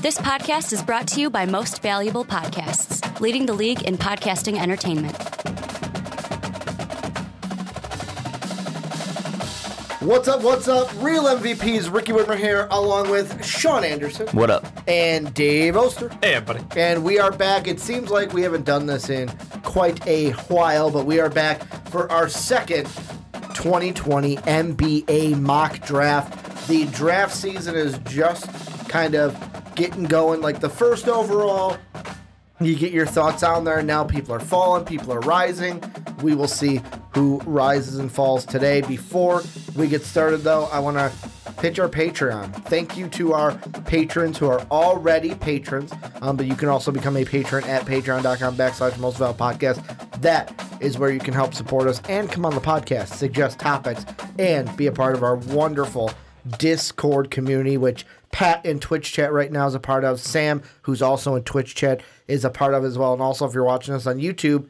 This podcast is brought to you by Most Valuable Podcasts, leading the league in podcasting entertainment. What's up, what's up? Real MVPs, Ricky Widmer here, along with Sean Anderson. What up? And Dave Oster. Hey, everybody. And we are back. It seems like we haven't done this in quite a while, but we are back for our second 2020 NBA mock draft. The draft season is just kind of getting going. Like the first overall, you get your thoughts on there. Now people are falling, people are rising. We will see who rises and falls today. Before we get started, though, I want to pitch our Patreon. Thank you to our patrons who are already patrons, but you can also become a patron at patreon.com/mostvaluablepodcast. That is where you can help support us and come on the podcast, suggest topics, and be a part of our wonderful Discord community, which Pat in Twitch chat right now is a part of. Sam, who's also in Twitch chat, is a part of as well. And also, if you're watching us on YouTube,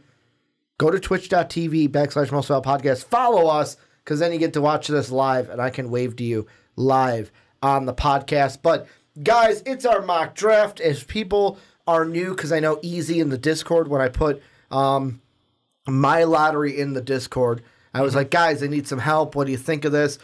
go to twitch.tv/mostvaluablepodcast. Follow us, because then you get to watch this live, and I can wave to you live on the podcast. But, guys, it's our mock draft. As people are new, because I know Easy in the Discord, when I put my lottery in the Discord, I was like, guys, I need some help. What do you think of this?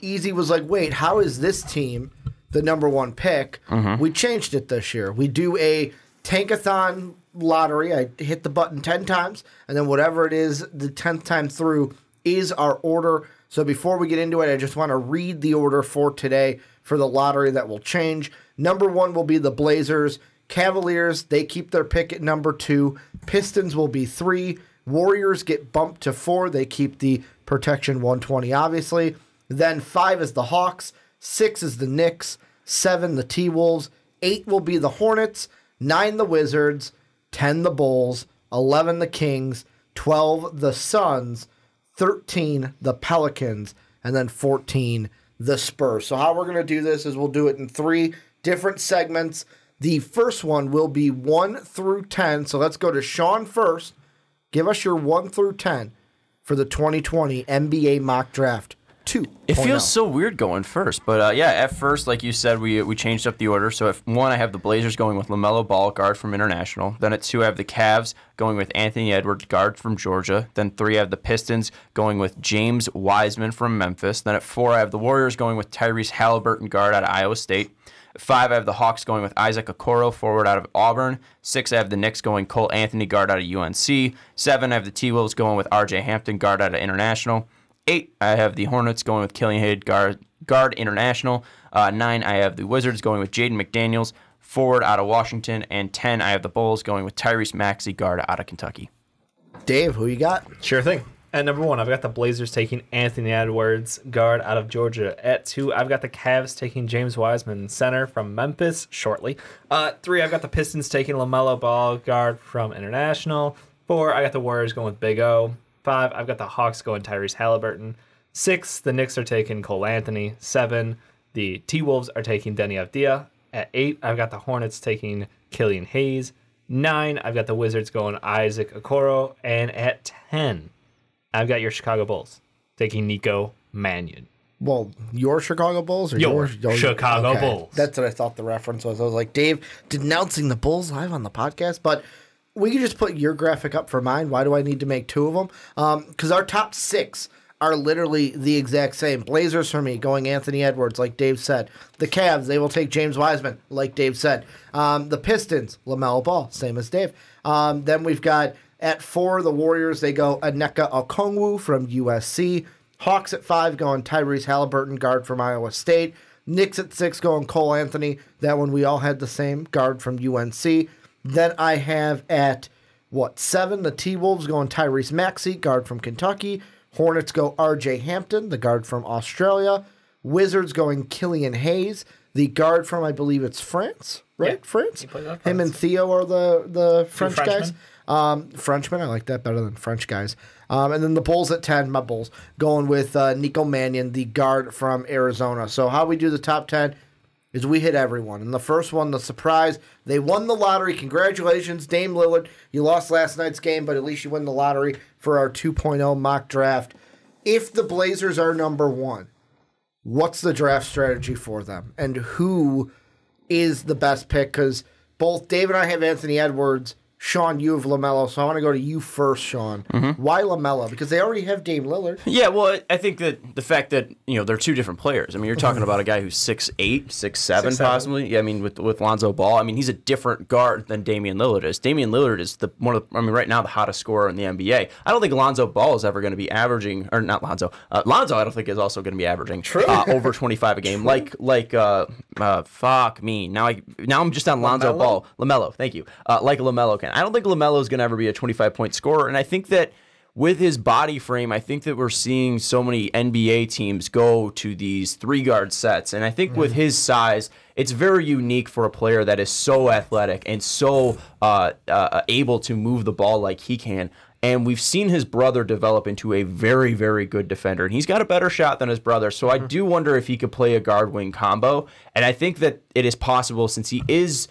Easy was like, wait, how is this team the number one pick? We changed it this year. We do a tankathon lottery. I hit the button 10 times, and then whatever it is, the 10th time through is our order. So before we get into it, I just want to read the order for today for the lottery that will change. Number 1 will be the Blazers. Cavaliers, they keep their pick at number 2. Pistons will be 3. Warriors get bumped to 4. They keep the protection 120, obviously. Then 5 is the Hawks. 6 is the Knicks. 7 the T-Wolves. 8 will be the Hornets. 9 the Wizards. 10 the Bulls. 11 the Kings. 12 the Suns. 13 the Pelicans. And then 14 the Spurs. So how we're going to do this is we'll do it in 3 different segments. The first one will be 1 through 10. So let's go to Sean first. Give us your 1 through 10 for the 2020 NBA mock draft. 2. It feels so weird going first, but yeah, at first, like you said, we changed up the order. So at 1, I have the Blazers going with LaMelo Ball, guard from International. Then at 2, I have the Cavs going with Anthony Edwards, guard from Georgia. Then 3, I have the Pistons going with James Wiseman from Memphis. Then at 4, I have the Warriors going with Tyrese Halliburton, guard out of Iowa State. At 5, I have the Hawks going with Isaac Okoro, forward out of Auburn. 6, I have the Knicks going Cole Anthony, guard out of UNC. 7, I have the T-Wolves going with RJ Hampton, guard out of International. 8, I have the Hornets going with Killian Hayes, guard International. 9, I have the Wizards going with Jaden McDaniels, forward out of Washington. And 10, I have the Bulls going with Tyrese Maxey, guard out of Kentucky. Dave, who you got? Sure thing. At number 1, I've got the Blazers taking Anthony Edwards, guard out of Georgia. At 2, I've got the Cavs taking James Wiseman, center from Memphis, shortly. 3, I've got the Pistons taking LaMelo Ball, guard from International. 4, I got the Warriors going with Big O. 5, I've got the Hawks going Tyrese Halliburton. 6, the Knicks are taking Cole Anthony. 7, the T-Wolves are taking Deni Avdija. At 8, I've got the Hornets taking Killian Hayes. 9, I've got the Wizards going Isaac Okoro. And at 10, I've got your Chicago Bulls taking Nico Mannion. Well, your Chicago Bulls or your Chicago okay. Bulls. That's what I thought the reference was. I was like, Dave denouncing the Bulls live on the podcast, but we could just put your graphic up for mine. Why do I need to make 2 of them? Because our top 6 are literally the exact same. Blazers for me, going Anthony Edwards, like Dave said. The Cavs, they will take James Wiseman, like Dave said. The Pistons, LaMelo Ball, same as Dave. Then we've got at 4, the Warriors, they go Onyeka Okongwu from USC. Hawks at 5, going Tyrese Halliburton, guard from Iowa State. Knicks at 6, going Cole Anthony. That one we all had the same, guard from UNC. Then I have at, 7, the T-Wolves going Tyrese Maxey, guard from Kentucky. Hornets go RJ Hampton, the guard from Australia. Wizards going Killian Hayes, the guard from, I believe it's France, right? Yeah, France? Him and Theo are the French guys. Frenchmen, I like that better than French guys. And then the Bulls at 10, my Bulls, going with Nico Mannion, the guard from Arizona. So how we do the top 10 is we hit everyone. And the first one, the surprise, they won the lottery. Congratulations, Dame Lillard. You lost last night's game, but at least you win the lottery for our 2.0 mock draft. If the Blazers are number 1, what's the draft strategy for them? And who is the best pick because both Dave and I have Anthony Edwards. Sean, you have LaMelo, so I want to go to you first, Sean. Why LaMelo? Because they already have Dame Lillard. Yeah, well, I think that the fact that they're two different players. I mean, you're talking about a guy who's 6'8", 6'7", possibly. Yeah, I mean, with Lonzo Ball, I mean, he's a different guard than Damian Lillard is. Damian Lillard is right now the hottest scorer in the NBA. I don't think Lonzo Ball is ever going to be averaging, or not Lonzo. Lonzo, I don't think is also going to be averaging over 25 a game. Fuck me. Now I'm just on Lonzo Ball. LaMelo, thank you. Like LaMelo can. I don't think LaMelo is going to ever be a 25-point scorer, and I think that with his body frame, I think that we're seeing so many NBA teams go to these three-guard sets, and I think with his size, it's very unique for a player that is so athletic and so able to move the ball like he can. And we've seen his brother develop into a very, very good defender. And he's got a better shot than his brother. So I do wonder if he could play a guard-wing combo. And I think that it is possible since he is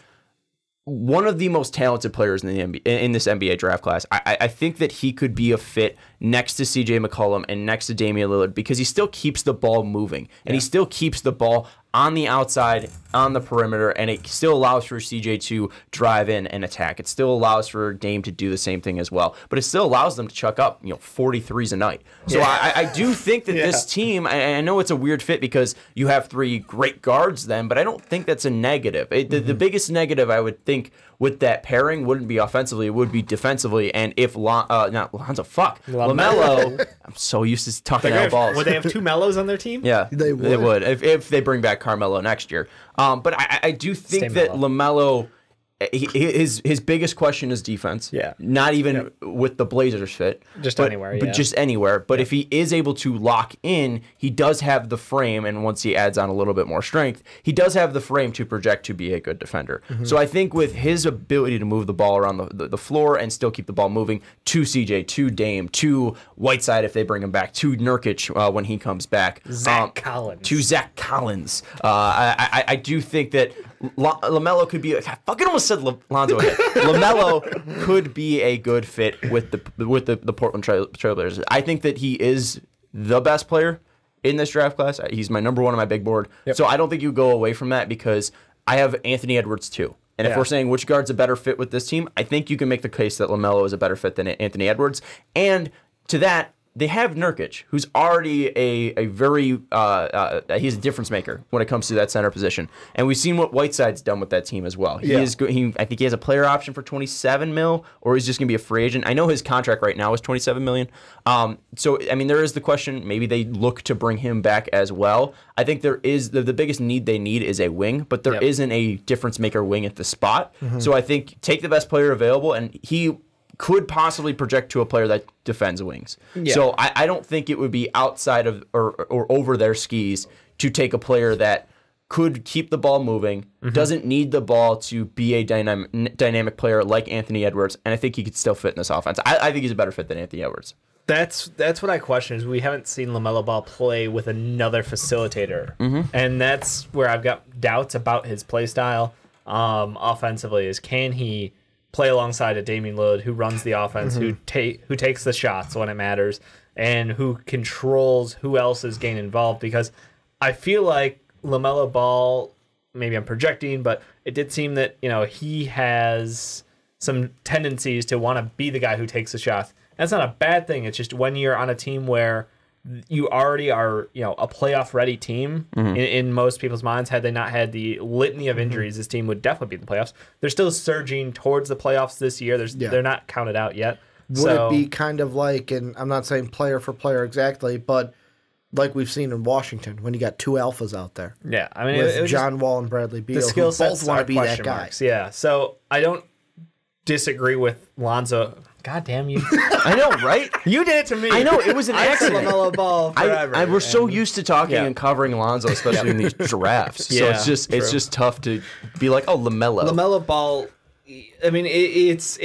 one of the most talented players in the NBA, in this NBA draft class. I think that he could be a fit next to CJ McCollum and next to Damian Lillard because he still keeps the ball moving. And he still keeps the ball on the outside, on the perimeter, and it still allows for CJ to drive in and attack. It still allows for Dame to do the same thing as well. But it still allows them to chuck up 43s a night. So I do think that this team, I know it's a weird fit because you have three great guards then, but I don't think that's a negative. The biggest negative I would think with that pairing wouldn't be offensively, it would be defensively. And if LaMelo, I'm so used to talking out balls. Would they have two Melos on their team? Yeah, they would if they bring back Carmelo next year. But I do think that LaMelo, his biggest question is defense. Yeah. Not even with the Blazers fit. Just anywhere, But just anywhere. But if he is able to lock in, he does have the frame, and once he adds on a little bit more strength, he does have the frame to project to be a good defender. So I think with his ability to move the ball around the floor and still keep the ball moving to CJ, to Dame, to Whiteside if they bring him back, to Nurkic when he comes back. Zach Collins. To Zach Collins. I do think that LaMelo could be. I fucking almost said Lonzo again. LaMelo could be a good fit with the Portland Trailblazers. I think that he is the best player in this draft class. He's my number one on my big board. So I don't think you go away from that because I have Anthony Edwards too. And if we're saying which guard's a better fit with this team, I think you can make the case that LaMelo is a better fit than Anthony Edwards. And to that, they have Nurkic, who's already a very he's a difference maker when it comes to that center position, and we've seen what Whiteside's done with that team as well. He is good. I think he has a player option for $27 million, or he's just going to be a free agent. I know his contract right now is $27 million. So I mean, there is the question. Maybe they look to bring him back as well. I think there is the biggest need they need is a wing, but there isn't a difference maker wing at the spot. So I think take the best player available, and he could possibly project to a player that defends wings. So I don't think it would be outside of or over their skis to take a player that could keep the ball moving, doesn't need the ball to be a dynamic player like Anthony Edwards, and I think he could still fit in this offense. I think he's a better fit than Anthony Edwards. That's what I question is we haven't seen LaMelo Ball play with another facilitator, and that's where I've got doubts about his play style offensively. Is can he play alongside a Damian Lillard who runs the offense, who takes the shots when it matters, and who controls who else is getting involved? Because I feel like LaMelo Ball, maybe I'm projecting, but it did seem that he has some tendencies to want to be the guy who takes the shots. That's not a bad thing. It's just when you're on a team where you already are, a playoff-ready team in most people's minds. Had they not had the litany of injuries, this team would definitely be in the playoffs. They're still surging towards the playoffs this year. They're not counted out yet. Would it be kind of like, and I'm not saying player for player exactly, but like we've seen in Washington when you got two alphas out there? Yeah, I mean, with John Wall and Bradley Beal, the skill sets both want to be that guy. Marks. Yeah, so I don't disagree with Lonzo. God damn you. I know, right? You did it to me. I know, it was an accident. LaMelo Ball forever. We're so used to talking and covering Lonzo, especially in these drafts. So it's just tough to be like, oh, LaMelo. LaMelo Ball, I mean, it's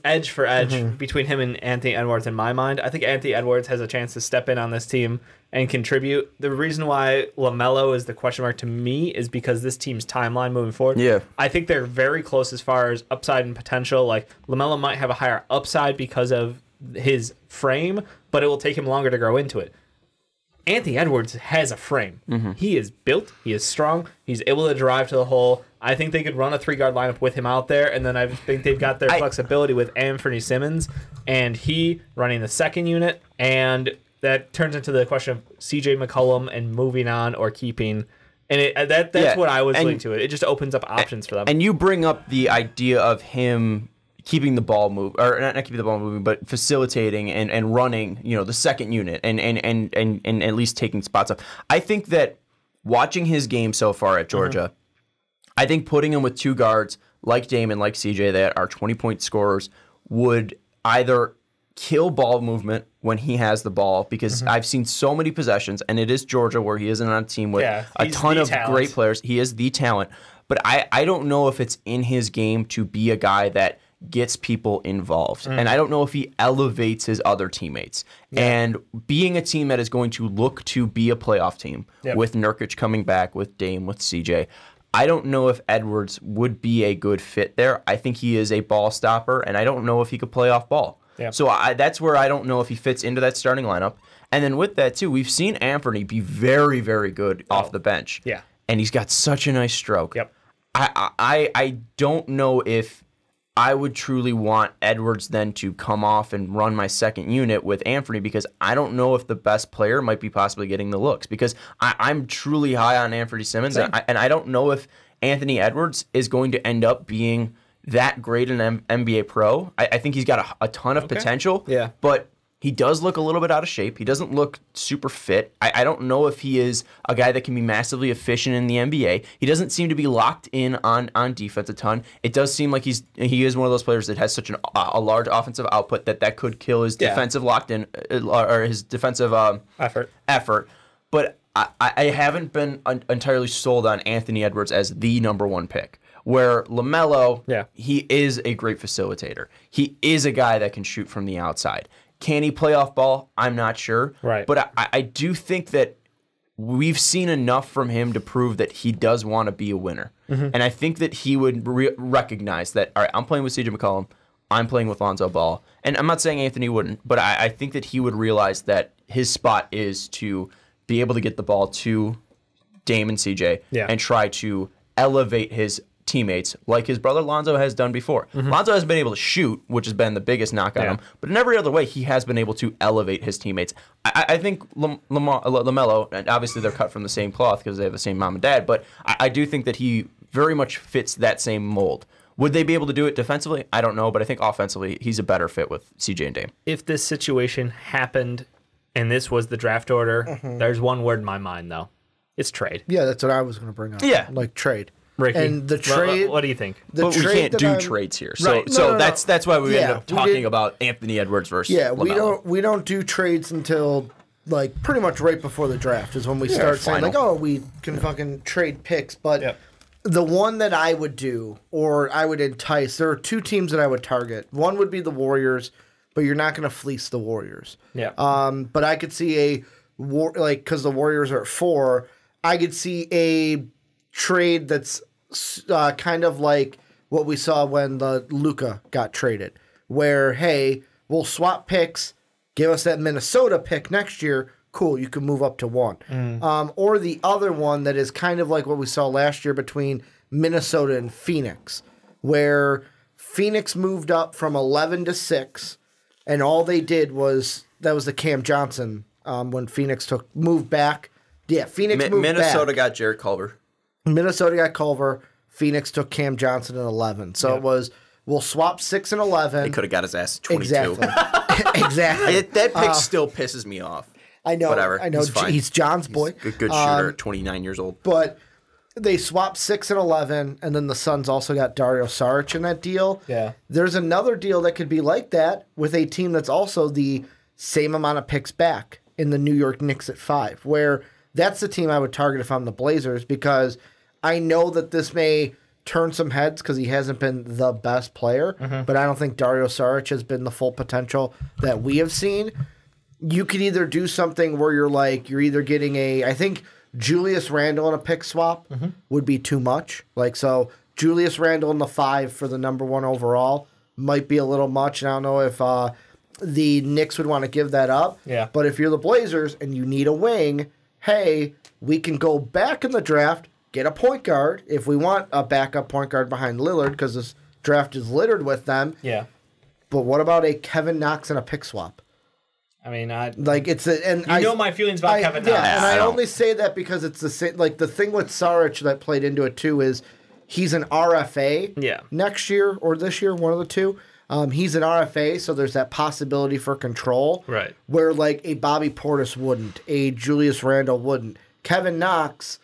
edge for edge between him and Anthony Edwards in my mind. I think Anthony Edwards has a chance to step in on this team and contribute. The reason why LaMelo is the question mark to me is because this team's timeline moving forward. Yeah. I think they're very close as far as upside and potential. Like, LaMelo might have a higher upside because of his frame, but it will take him longer to grow into it. Anthony Edwards has a frame. He is built. He is strong. He's able to drive to the hole. I think they could run a 3-guard lineup with him out there, and then I think they've got their flexibility with Anthony Simmons and he running the second unit, and that turns into the question of C.J. McCollum and moving on or keeping. And that's what I was leading to. It just opens up options for them. And you bring up the idea of him keeping the ball move, or not keeping the ball moving, but facilitating and running, the second unit and at least taking spots up. I think that watching his game so far at Georgia, I think putting him with 2 guards like Dame and like CJ that are 20-point scorers would either kill ball movement when he has the ball, because I've seen so many possessions, and it is Georgia where he isn't on a team with a ton of great players. He is the talent. But I don't know if it's in his game to be a guy that gets people involved. And I don't know if he elevates his other teammates. And being a team that is going to look to be a playoff team with Nurkic coming back, with Dame, with CJ, I don't know if Edwards would be a good fit there. I think he is a ball stopper, and I don't know if he could play off ball. So that's where I don't know if he fits into that starting lineup. And then with that, too, we've seen Anthony be very, very good off the bench. And he's got such a nice stroke. I don't know if I would truly want Edwards then to come off and run my second unit with Anthony, because I don't know if the best player might be possibly getting the looks, because I'm truly high on Anthony Simmons, and I don't know if Anthony Edwards is going to end up being that great an NBA pro. I think he's got a ton of potential, but he does look a little bit out of shape. He doesn't look super fit. I don't know if he is a guy that can be massively efficient in the NBA. He doesn't seem to be locked in on defense a ton. It does seem like he is one of those players that has such a large offensive output that could kill his defensive locked in or his defensive effort. But I haven't been entirely sold on Anthony Edwards as the number 1 pick. Where LaMelo, he is a great facilitator. He is a guy that can shoot from the outside. Can he play off ball? I'm not sure. But I do think that we've seen enough from him to prove that he does want to be a winner. And I think that he would recognize that, all right, I'm playing with C.J. McCollum. I'm playing with Lonzo Ball. And I'm not saying Anthony wouldn't, but I think that he would realize that his spot is to be able to get the ball to Dame and CJ and try to elevate his teammates like his brother Lonzo has done before. Lonzo hasn't been able to shoot, which has been the biggest knock on him, but in every other way, he has been able to elevate his teammates. I think LaMelo, and obviously they're cut from the same cloth because they have the same mom and dad, but I do think that he very much fits that same mold. Would they be able to do it defensively? I don't know, but I think offensively, he's a better fit with CJ and Dame. If this situation happened and this was the draft order, there's one word in my mind, though. It's trade. Yeah, that's what I was going to bring up. Like trade. Ricky, and the trade. What do you think? But we can't do trades here, so that's why we ended up talking about Anthony Edwards versus LaMelo. we don't do trades until like pretty much right before the draft is when we start saying like, oh, we can fucking trade picks. But the one that I would do, or I would entice, there are 2 teams that I would target. One would be the Warriors, but you're not going to fleece the Warriors. But I could see because the Warriors are at 4, I could see a trade that's kind of like what we saw when the Luka got traded, where, hey, we'll swap picks, give us that Minnesota pick next year, cool, you can move up to 1. Or the other one that is kind of like what we saw last year between Minnesota and Phoenix, where Phoenix moved up from 11 to 6, and all they did was, that was the Cam Johnson when Phoenix moved back. Yeah, Phoenix moved back. Minnesota got Jared Culver. Minnesota got Culver. Phoenix took Cam Johnson at 11. So it was, we'll swap 6 and 11. They could have got his ass at 22. Exactly. That pick still pisses me off. I know. Whatever. I know. He's John's boy. He's a good shooter at 29 years old. But they swapped 6 and 11, and then the Suns also got Dario Saric in that deal. There's another deal that could be like that with a team that's also the same amount of picks back in the New York Knicks at 5, where that's the team I would target if I'm the Blazers, because I know that this may turn some heads because he hasn't been the best player, but I don't think Dario Saric has been the full potential that we have seen. You could either do something where you're either getting I think Julius Randle in a pick swap would be too much. So Julius Randle in the 5 for the number 1 overall might be a little much, and I don't know if the Knicks would want to give that up. But if you're the Blazers and you need a wing, hey, we can go back in the draft, get a point guard if we want a backup point guard behind Lillard because this draft is littered with them. Yeah. But what about a Kevin Knox and a pick swap? I mean, know my feelings about Kevin Knox. Yeah, and I only say that because it's the same. Like the thing with Saric that played into it too is he's an RFA. Next year or this year, one of the two. He's an RFA, so there's that possibility for control. Right. Where like a Bobby Portis wouldn't, a Julius Randle wouldn't. Kevin Knox,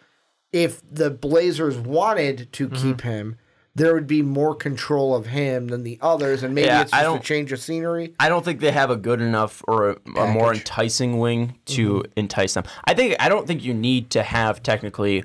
if the Blazers wanted to keep him, there would be more control of him than the others, and maybe it's just a change of scenery. I don't think they have a good enough or a more enticing wing to entice them. I don't think you need to have technically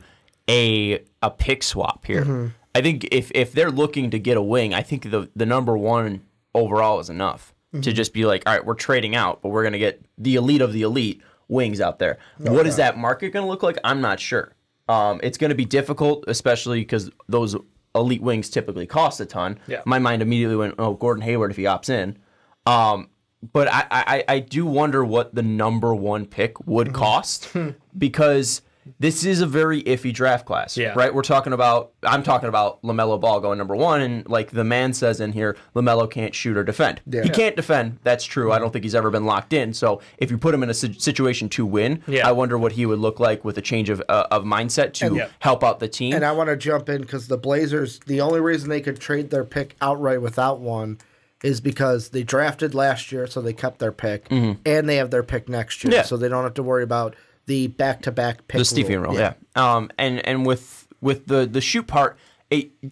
a pick swap here. I think if they're looking to get a wing, I think the number one overall is enough to just be like, all right, we're trading out, but we're going to get the elite of the elite wings out there. What is that market going to look like? I'm not sure. It's going to be difficult, especially because those elite wings typically cost a ton. My mind immediately went, oh, Gordon Hayward if he opts in. But I do wonder what the number one pick would cost because this is a very iffy draft class, right? I'm talking about LaMelo Ball going number one, and like the man says in here, LaMelo can't shoot or defend. He can't defend. That's true. I don't think he's ever been locked in. So if you put him in a situation to win, I wonder what he would look like with a change of mindset to help out the team. And I want to jump in because the Blazers, the only reason they could trade their pick outright without one is because they drafted last year, so they kept their pick, and they have their pick next year, so they don't have to worry about the back-to-back pick. The Stephen rule, and with the shoot part,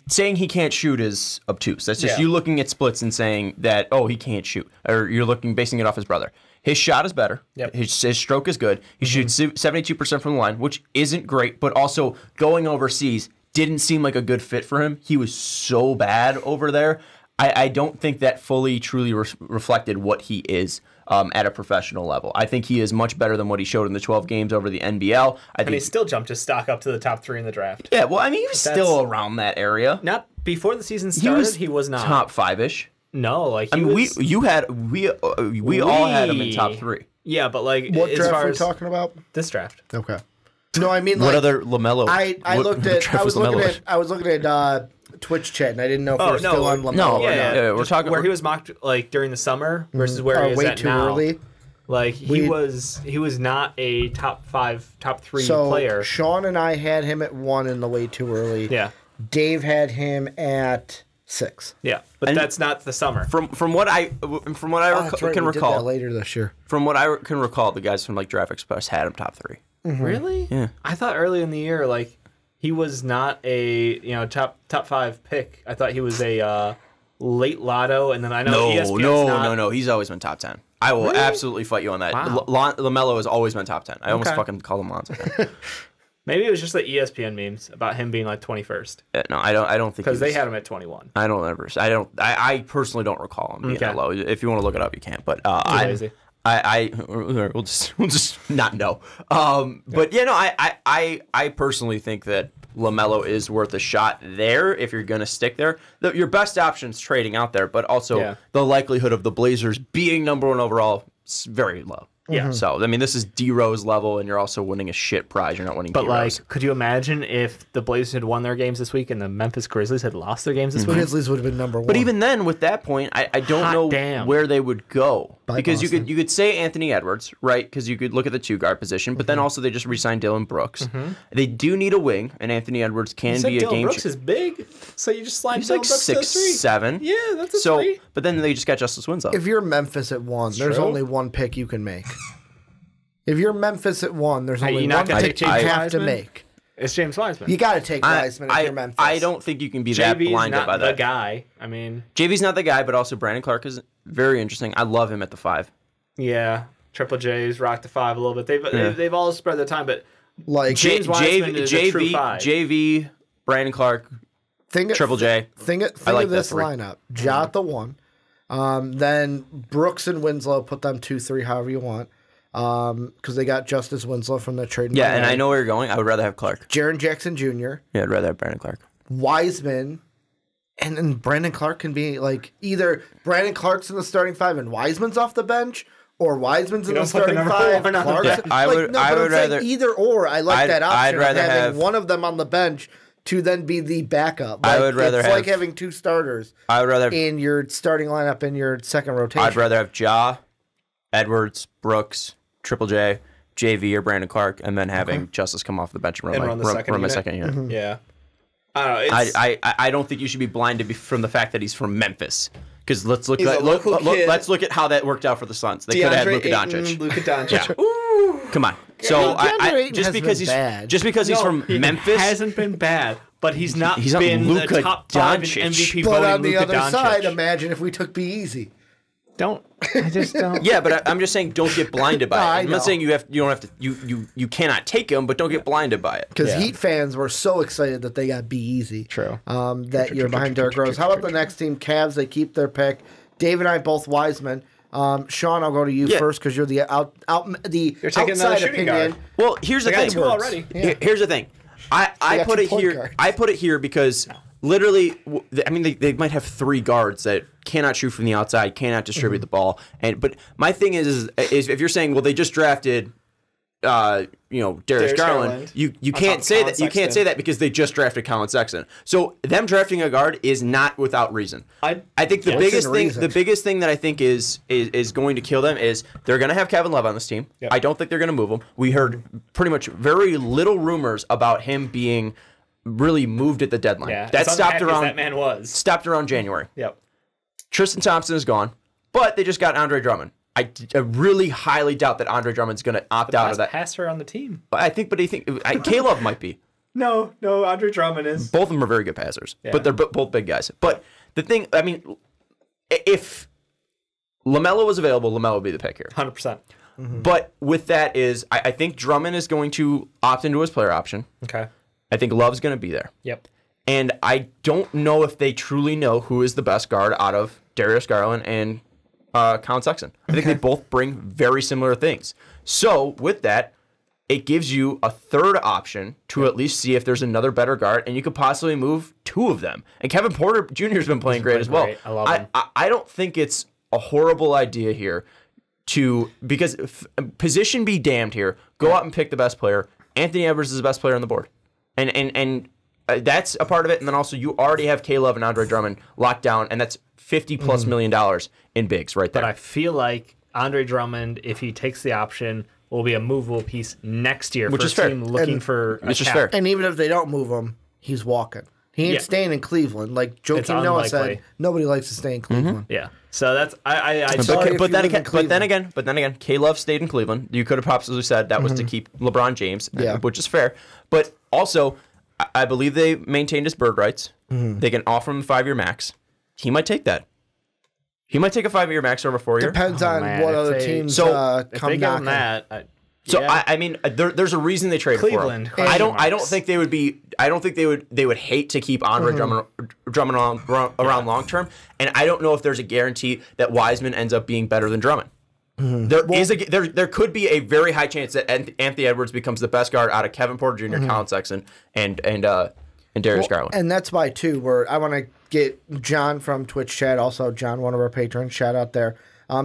saying he can't shoot is obtuse. That's just you looking at splits and saying that, oh, he can't shoot, or you're basing it off his brother. His shot is better. His stroke is good. He shoots 72% from the line, which isn't great, but also going overseas didn't seem like a good fit for him. He was so bad over there. I don't think that fully, truly reflected what he is at a professional level. I think he is much better than what he showed in the 12 games over the NBL. And he still jumped his stock up to the top 3 in the draft. Yeah, well, I mean, he was still around that area. Not before the season started, he was not. Top 5-ish. No, like we all had him in top 3. Yeah, but like what as draft far are we as talking about? This draft. Okay. No, I mean what other LaMelo? I was looking at Twitch chat, and I didn't know if we were still on LaMelo or not. We're talking where he was mocked like during the summer versus where he is way at too now. Early. Like he was not a top 3 so player. Sean and I had him at 1 in the way too early. Yeah. Dave had him at 6. Yeah, but that's not the summer. From what I can recall did that later this year. From what I can recall, the guys from like Draft Express had him top 3. Really? Yeah. I thought early in the year like he was not a top 5 pick. I thought he was a late lotto, and then I know ESPN's No. He's always been top 10. I will absolutely fight you on that. Wow. LaMelo has always been top 10. I almost fucking call him Lonzo. Maybe it was just the ESPN memes about him being like 21st. No, I don't think because they had him at 21. I personally don't recall him being that low. If you want to look it up, you can. But we'll just not know. But I personally think that LaMelo is worth a shot there if you're going to stick there. Your best option is trading out there, but also the likelihood of the Blazers being number 1 overall is very low. Yeah. So, I mean, this is D-Rose level, and you're also winning a shit prize. You're not winning D-Rose. But, like, could you imagine if the Blazers had won their games this week and the Memphis Grizzlies had lost their games this week? Grizzlies would have been number 1. But even then, with that point, I don't know where they would go. Because you could say Anthony Edwards, right? Because you could look at the 2-guard position, but then also they just re-signed Dylan Brooks. They do need a wing, and Anthony Edwards can be a game changer. Dylan Brooks is big, so you just slide Dylan Brooks to 6'7". Yeah, that's a 3. But then they just got Justice Winslow. If you're Memphis at 1, there's only one pick you can make. If you're Memphis at 1, there's only one pick you have to make. It's James Wiseman. You got to take Wiseman if you're Memphis. I don't think you can be that blinded by that. JV's not the guy. I mean, JV's not the guy, but also Brandon Clark is very interesting. I love him at the 5. Yeah, Triple J's rock the 5 a little bit. They've all spread their time, but like James Wiseman is a true 5. JV, Brandon Clark, Triple J. Think of this lineup: Ja at the 1, then Brooks and Winslow. Put them 2, 3, however you want. Because they got Justice Winslow from the trade. Yeah, and I know where you're going. I would rather have Clark. Jaren Jackson Jr. Yeah, I'd rather have Brandon Clark. Wiseman, and then Brandon Clark can be like either Brandon Clark's in the starting 5 and Wiseman's off the bench, or Wiseman's in the don't put the starting number 5. one on the Clarkson. bench. I would rather either or. I like that option. I'd rather of having have one of them on the bench to then be the backup. I would rather it's have, like having 2 starters. I would rather have, in your starting lineup in your second rotation. I'd rather have Ja, Edwards, Brooks, Triple J, JV, or Brandon Clark, and then having Justice come off the bench and run my second unit. Mm-hmm. Yeah. I don't know. I don't think you should be blinded from the fact that he's from Memphis. Because let's look He's at a local kid. let's look at how that worked out for the Suns. They could have had Luka Doncic. Luka Doncic. Yeah. Come on. So just because he's from Memphis hasn't been bad, but he's not He's been not Luka the top 5 in Doncic. MVP But voting. on the Luka other Doncic. side, imagine if we took Be Easy. I just don't. Yeah, but I'm just saying, don't get blinded by it. I'm know. not saying you don't have to. You cannot take him, but don't get blinded by it. Because Heat fans were so excited that they got Be Easy. True. That year behind Derrick Rose. How about the next team? Cavs. They keep their pick. Dave and I both Wiseman. Sean, I'll go to you first because you're the You're taking another outside shooting opinion. guard. Well, here's the They got thing. 2 already. Yeah. Here's the thing. I got put 2 it point here. guards. I put it here because literally, I mean, they might have 3 guards that cannot shoot from the outside, cannot distribute the ball. But my thing is if you're saying, well, they just drafted, Darius Garland, you can't say that. You can't say that because they just drafted Colin Sexton. So them drafting a guard is not without reason. I think the biggest thing that I think is going to kill them is they're going to have Kevin Love on this team. Yep. I don't think they're going to move him. We heard pretty much very little rumors about him being really moved at the deadline. Yeah, that stopped around that man was stopped around January. Yep. Tristan Thompson is gone, but they just got Andre Drummond. I really highly doubt that Andre Drummond's going to opt out of that. Passer on the team. But Caleb might be. No, Andre Drummond is. Both of them are very good passers, but they're both big guys. But the thing, I mean, if LaMelo was available, LaMelo would be the pick here. 100%. But with that is, I think Drummond is going to opt into his player option. Okay. I think Love's going to be there. Yep. And I don't know if they truly know who is the best guard out of Darius Garland and Colin Sexton. I think they both bring very similar things. So with that, it gives you a third option to at least see if there's another better guard, and you could possibly move 2 of them. And Kevin Porter Jr. has been playing great as well. I love him. I don't think it's a horrible idea here because position be damned here. Go out and pick the best player. Anthony Edwards is the best player on the board. And that's a part of it. And then also you already have Caleb and Andre Drummond locked down, and that's $50+ million in bigs right there. But I feel like Andre Drummond, if he takes the option, will be a movable piece next year Which for is a fair. team looking for a Which is cap. fair. And even if they don't move him, he's walking. He ain't staying in Cleveland. Like Joakim Noah said, nobody likes to stay in Cleveland. Yeah. So that's But then again, K-Love stayed in Cleveland. You could have possibly said that was to keep LeBron James, which is fair. But also, I believe they maintained his bird rights. They can offer him a 5-year max. He might take that. He might take a 5-year max over 4-year. Depends on what other teams if they come give him knocking. that. I mean, there's a reason they traded Cleveland, for him. I don't think they would be. I don't think they would hate to keep Andre Drummond around long term. And I don't know if there's a guarantee that Wiseman ends up being better than Drummond. There could be a very high chance that Anthony Edwards becomes the best guard out of Kevin Porter Jr., Colin Sexton, and Darius Garland. And that's why too. Where I want to get John from Twitch chat. Also, John, one of our patrons, shout out there.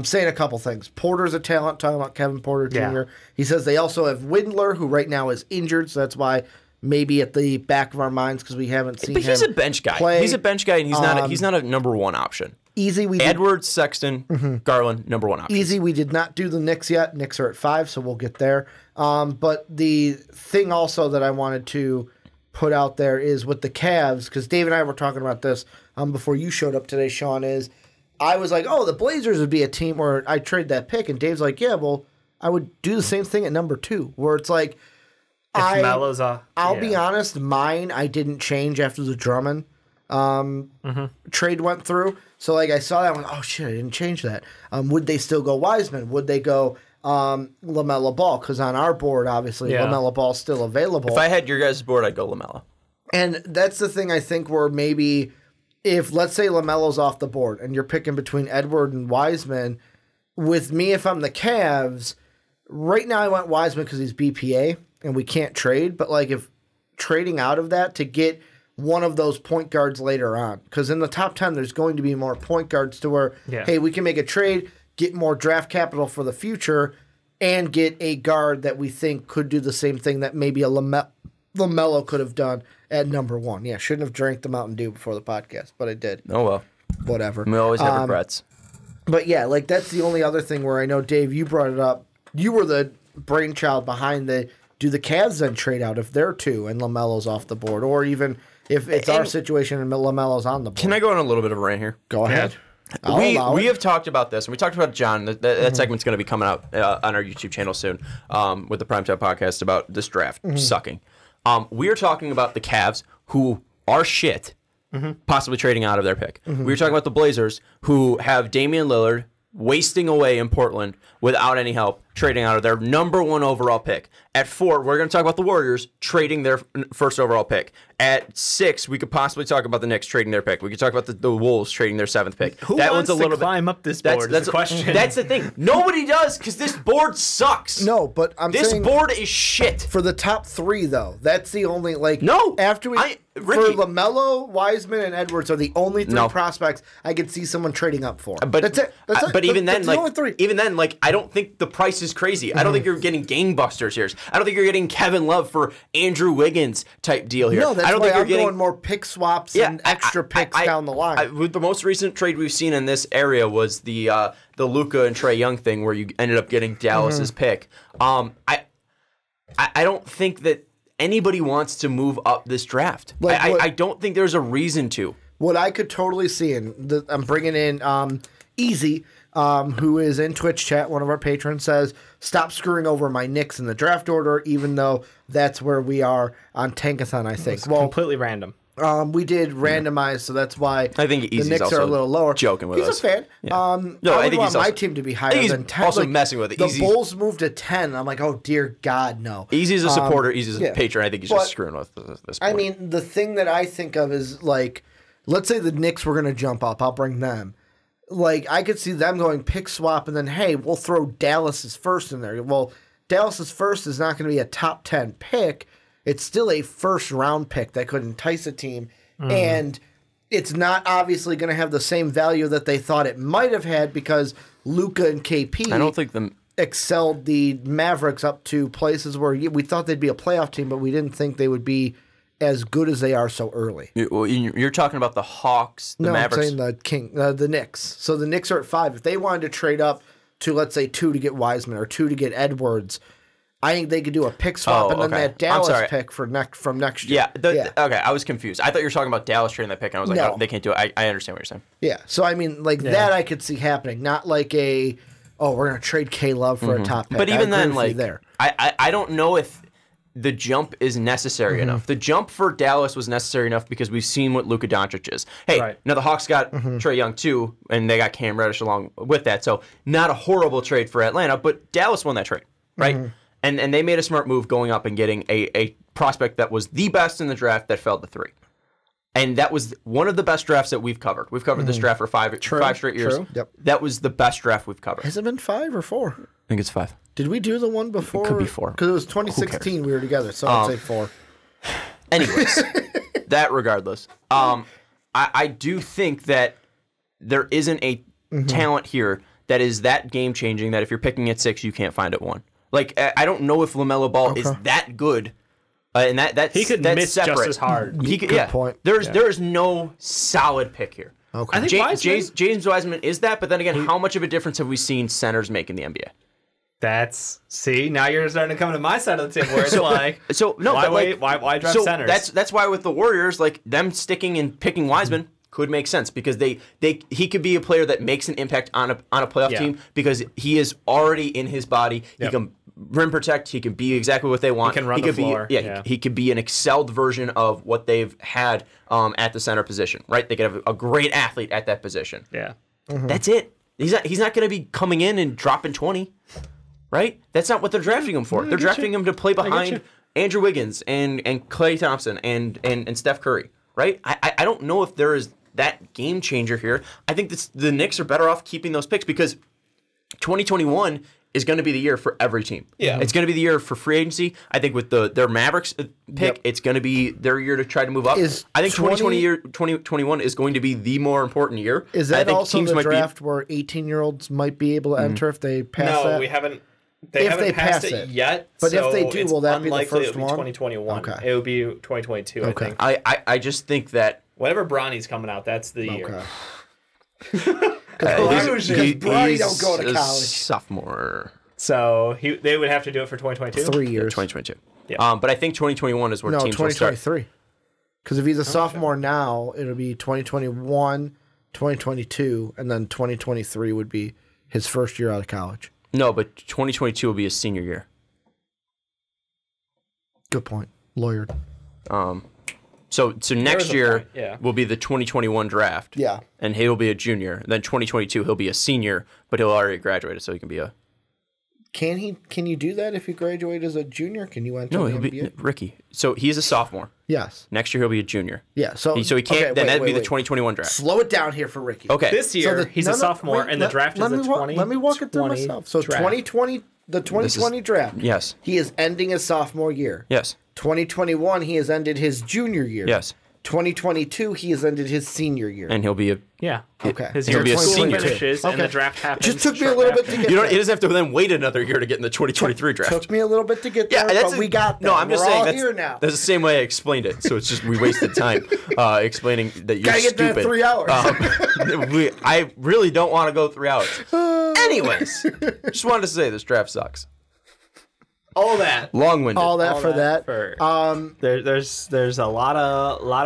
Saying a couple things. Porter's a talent, talking about Kevin Porter Jr. Yeah. He says they also have Windler, who right now is injured, so that's why maybe at the back of our minds because we haven't seen him. But he's a bench guy. Play. He's a bench guy, and he's not a number 1 option. Edwards, Sexton, Garland, number 1 option. Easy. We did not do the Knicks yet. Knicks are at 5, so we'll get there. But the thing also that I wanted to put out there is with the Cavs, because Dave and I were talking about this before you showed up today, Sean, is I was like, oh, the Blazers would be a team where I trade that pick. And Dave's like, yeah, well, I would do the same thing at number 2, where it's like, I'll be honest, mine I didn't change after the Drummond trade went through. So like I saw that, I went, oh shit, I didn't change that. Would they still go Wiseman? Would they go LaMelo Ball? Because on our board, obviously, LaMelo Ball's still available. If I had your guys' board, I'd go LaMelo. And that's the thing I think where maybe if, let's say, LaMelo's off the board and you're picking between Edward and Wiseman, with me, if I'm the Cavs, right now I went Wiseman because he's BPA and we can't trade. But like if trading out of that to get one of those point guards later on, because in the top 10, there's going to be more point guards to where, hey, we can make a trade, get more draft capital for the future, and get a guard that we think could do the same thing that maybe a LaMelo could have done at number 1. Yeah, shouldn't have drank the Mountain Dew before the podcast, but I did. Oh, well. Whatever. We always have regrets. But yeah, like that's the only other thing where I know, Dave, you brought it up. You were the brainchild behind do the Cavs then trade out if they're 2 and LaMelo's off the board? Or even if it's our situation and LaMelo's on the board? Can I go on a little bit of a rant here? Go ahead. We have talked about this, and we talked about John. That segment's going to be coming out on our YouTube channel soon with the Primetime Podcast about this draft sucking. We are talking about the Cavs, who are shit, possibly trading out of their pick. We were talking about the Blazers, who have Damian Lillard wasting away in Portland without any help, trading out of their number 1 overall pick. At 4, we're going to talk about the Warriors trading their first overall pick. At 6, we could possibly talk about the Knicks trading their pick. We could talk about the Wolves trading their 7th pick. Who wants to climb up this board? That's the question. That's the thing. Nobody does, because this board sucks. No, but this board is shit. For the top 3, though, that's the only after Ricky, for LaMelo, Wiseman, and Edwards are the only 3 prospects I could see someone trading up for. But that's it. But even then, the only 3. even then, I don't think the price is crazy. I don't think you're getting gangbusters here. I don't think you're getting Kevin Love for Andrew Wiggins type deal here. No, that's I don't why think you're I'm getting going more pick swaps and extra picks down the line. With the most recent trade we've seen in this area was the Luka and Trae Young thing, where you ended up getting Dallas's pick. I don't think that anybody wants to move up this draft. I don't think there's a reason to. What I could totally see, and I'm bringing in Easy, who is in Twitch chat, one of our patrons, says, stop screwing over my Knicks in the draft order, even though that's where we are on Tankathon, I think. It's completely random. We did randomize, so that's why I think the Knicks are a little lower. Joking with us. He's a fan. Yeah. No, I think want my team to be higher than 10. Also messing with it. The Bulls moved to 10. I'm like, oh, dear God, no. Easy's a supporter. Easy's a patron. I think he's just screwing with this point. I mean, the thing that I think of is, let's say the Knicks were going to jump up. I'll bring them. I could see them going pick swap, and then, hey, we'll throw Dallas's first in there. Well, Dallas's first is not going to be a top 10 pick. It's still a first-round pick that could entice a team, and it's not obviously going to have the same value that they thought it might have had because Luka and KP I don't think excelled the Mavericks up to places where we thought they'd be a playoff team, but we didn't think they would be as good as they are so early. You're talking about the Hawks, the Mavericks. I'm saying the Knicks. So the Knicks are at 5. If they wanted to trade up to, let's say, 2 to get Wiseman or 2 to get Edwards, I think they could do a pick swap and then that Dallas pick from next year. Okay, I was confused. I thought you were talking about Dallas trading that pick, and I was like, oh, they can't do it. I understand what you're saying. Yeah, so I mean, that I could see happening. Not like we're going to trade K-Love for a top pick. But even then, there. I don't know if the jump is necessary enough. The jump for Dallas was necessary enough because we've seen what Luka Doncic is. Hey, now the Hawks got Trae Young too, and they got Cam Reddish along with that. So not a horrible trade for Atlanta, but Dallas won that trade, right? And they made a smart move going up and getting a prospect that was the best in the draft that fell to 3. And that was one of the best drafts that we've covered. We've covered this draft for 5 straight years. Yep. That was the best draft we've covered. Has it been 5 or 4? I think it's 5. Did we do the one before? It could be 4. Because it was 2016 we were together, so I'd say 4. Anyways, that regardless. I do think that there isn't a talent here that is that game-changing that if you're picking at 6, you can't find at 1. I don't know if LaMelo Ball is that good, and that's he could that's miss separate. just as hard. He could, Good point. There is no solid pick here. Okay. I think James Wiseman is that, but then again, how much of a difference have we seen centers make in the NBA? Now you're starting to come to my side of the table where it's why draft centers? That's why with the Warriors, them sticking and picking Wiseman could make sense because he could be a player that makes an impact on a playoff team because he is already in his body. He can rim protect. He can be exactly what they want. He can run the floor. He could be an excelled version of what they've had at the center position. Right? They could have a great athlete at that position. Yeah, that's it. He's not going to be coming in and dropping 20. Right? That's not what they're drafting him for. They're drafting him to play behind Andrew Wiggins and Klay Thompson and Steph Curry. Right? I don't know if there is that game changer here. I think the Knicks are better off keeping those picks because 2021 is going to be the year for every team. Yeah. It's going to be the year for free agency. I think with their Mavericks pick, it's going to be their year to try to move up. I think 2021 is going to be the more important year. Is that also the draft where 18-year-olds might be able to enter if they pass that? No, we haven't. They haven't passed it yet. But if they do, will that be the first one? 2021. Okay. It would be 2022, I think. I just think that whenever Bronny's coming out, that's the year. Because Bronny don't go to college. Sophomore. So they would have to do it for 2022? 3 years. 2022. Yeah. But I think 2021 is where teams will start. 2023. Because if he's a sophomore now, it'll be 2021, 2022, and then 2023 would be his first year out of college. No, but 2022 will be his senior year. Good point. Lawyered. So next year yeah. will be the 2021 draft. Yeah. And he'll be a junior. Then 2022 he'll be a senior, but he'll already graduated, so he can be a. Can you do that if you graduate as a junior? Can you enter the he'll NBA? be Ricky. So he's a sophomore. Yes. Next year he'll be a junior. Yeah. So he can't. Then that'd be the 2021 draft. Slow it down here for Ricky. Okay. This year he's a sophomore, and the draft is the 2020. Let me walk it through myself. So draft. 2020, the 2020 draft. Yes. He is ending his sophomore year. Yes. 2021, he has ended his junior year. Yes. 2022, he has ended his senior year. And he'll be a. Yeah. Okay. He'll be a senior. Finishes, and the draft happens. Just took me a little bit to get there. He doesn't have to then wait another year to get in the 2023 draft. Took me a little bit to get there, but we got there. No, I'm just We're saying all here now. that's the same way I explained it. So it's just we wasted time explaining that you're Gotta get stupid. there in 3 hours. I really don't want to go 3 hours. Anyways, just wanted to say this draft sucks. All that. Long-winded. All that for that. There's a lot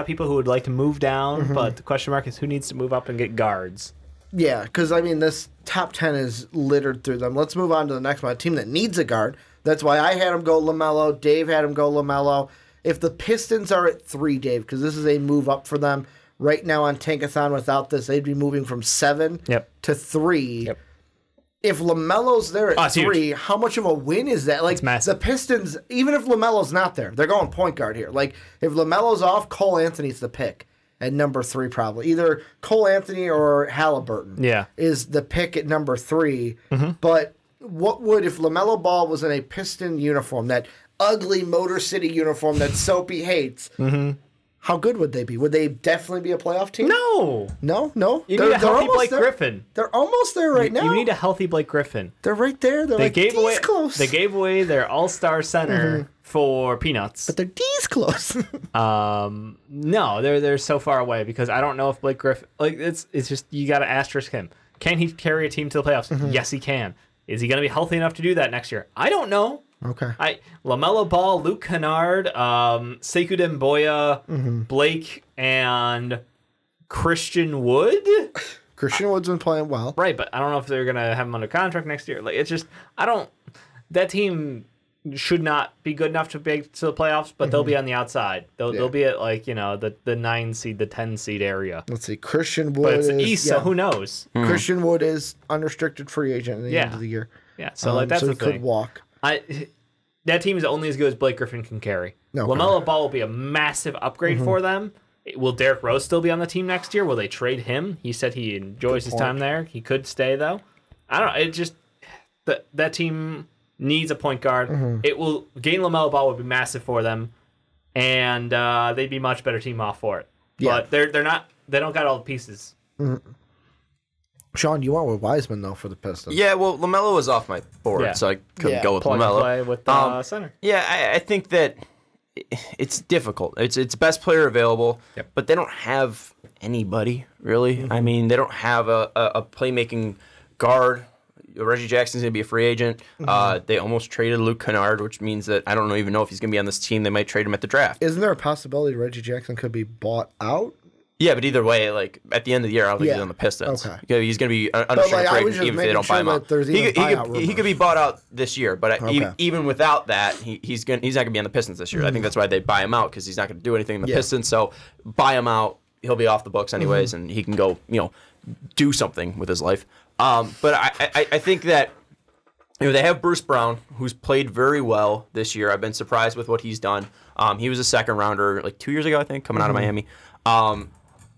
of people who would like to move down, but the question mark is who needs to move up and get guards. Yeah, because, I mean, this top 10 is littered through them. Let's move on to the next one. A team that needs a guard. That's why I had him go LaMelo. Dave had him go LaMelo. If the Pistons are at 3, Dave, because this is a move up for them. Right now on Tankathon, without this, they'd be moving from 7 to 3. Yep. If LaMelo's there at 3, huge. how much of a win is that? Like, the Pistons, even if LaMelo's not there, they're going point guard here. Like, if LaMelo's off, Cole Anthony's the pick at number 3 probably. Either Cole Anthony or Halliburton is the pick at number 3. But what would, if LaMelo Ball was in a Piston uniform, that ugly Motor City uniform that Soapy hates, how good would they be? Would they definitely be a playoff team? No. You need a healthy Blake Griffin. They're almost there right now. You need a healthy Blake Griffin. They're right there. They're close. They gave away their all-star center for peanuts. But they're D's close. No, they're so far away because I don't know if Blake Griffin, like, it's just, you got to asterisk him. Can he carry a team to the playoffs? Yes, he can. Is he going to be healthy enough to do that next year? I don't know. Okay. LaMelo Ball, Luke Kennard, Sekou Demboya, Blake, and Christian Wood. Christian Wood's been playing well. Right, but I don't know if they're gonna have him under contract next year. Like, it's just that team should not be good enough to make to the playoffs, but they'll be on the outside. They'll be at, like, the 9 seed, the 10 seed area. Let's see. Christian Wood but it's East, so who knows? Christian Wood is unrestricted free agent at the end of the year. Yeah, so that's so the he thing. could walk. That team is only as good as Blake Griffin can carry. LaMelo Ball will be a massive upgrade for them. Will Derrick Rose still be on the team next year? Will they trade him? He said he enjoys his time there. He could stay, though. I don't know. It just that team needs a point guard. It will gain LaMelo Ball would be massive for them, and they'd be a much better team off for it. Yeah. But they're not. They don't got all the pieces. Sean, you went with Wiseman, though, for the Pistons. Yeah, well, LaMelo was off my board, so I couldn't go with Plug LaMelo. And play with center. Yeah, I think that it's difficult. It's best player available, but they don't have anybody, really. I mean, they don't have a playmaking guard. Reggie Jackson's going to be a free agent. They almost traded Luke Kennard, which means that I don't even know if he's going to be on this team. They might trade him at the draft. Isn't there a possibility Reggie Jackson could be bought out? Yeah, but either way, like, at the end of the year, I don't think he's on the Pistons. Okay. He's going to be unrestricted free agent even if they don't buy him out. He could be bought out this year, but even without that, he's not going to be on the Pistons this year. I think that's why they buy him out, because he's not going to do anything in the Pistons. So buy him out. He'll be off the books anyways, and he can go, do something with his life. But I think that they have Bruce Brown, who's played very well this year. I've been surprised with what he's done. He was a second rounder like 2 years ago, I think, coming out of Miami.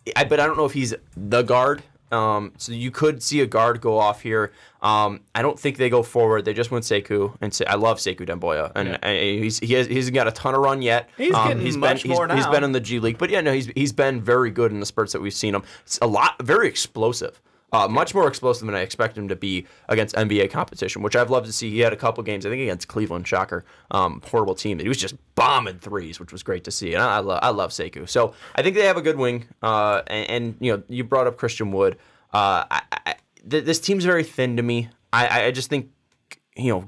But I don't know if he's the guard So you could see a guard go off here. I don't think they go forward. They just went Sekou, and I love Sekou Demboya, and he hasn't got a ton of run yet. He's getting much more now. He's been in the G League, but he's been very good in the spurts that we've seen him. It's very explosive. Much more explosive than I expect him to be against NBA competition, which I've loved to see. He had a couple games, I think against Cleveland, shocker, horrible team, that he was just bombing threes, which was great to see. And I love Sekou. So I think they have a good wing. And you brought up Christian Wood. This team's very thin to me. I just think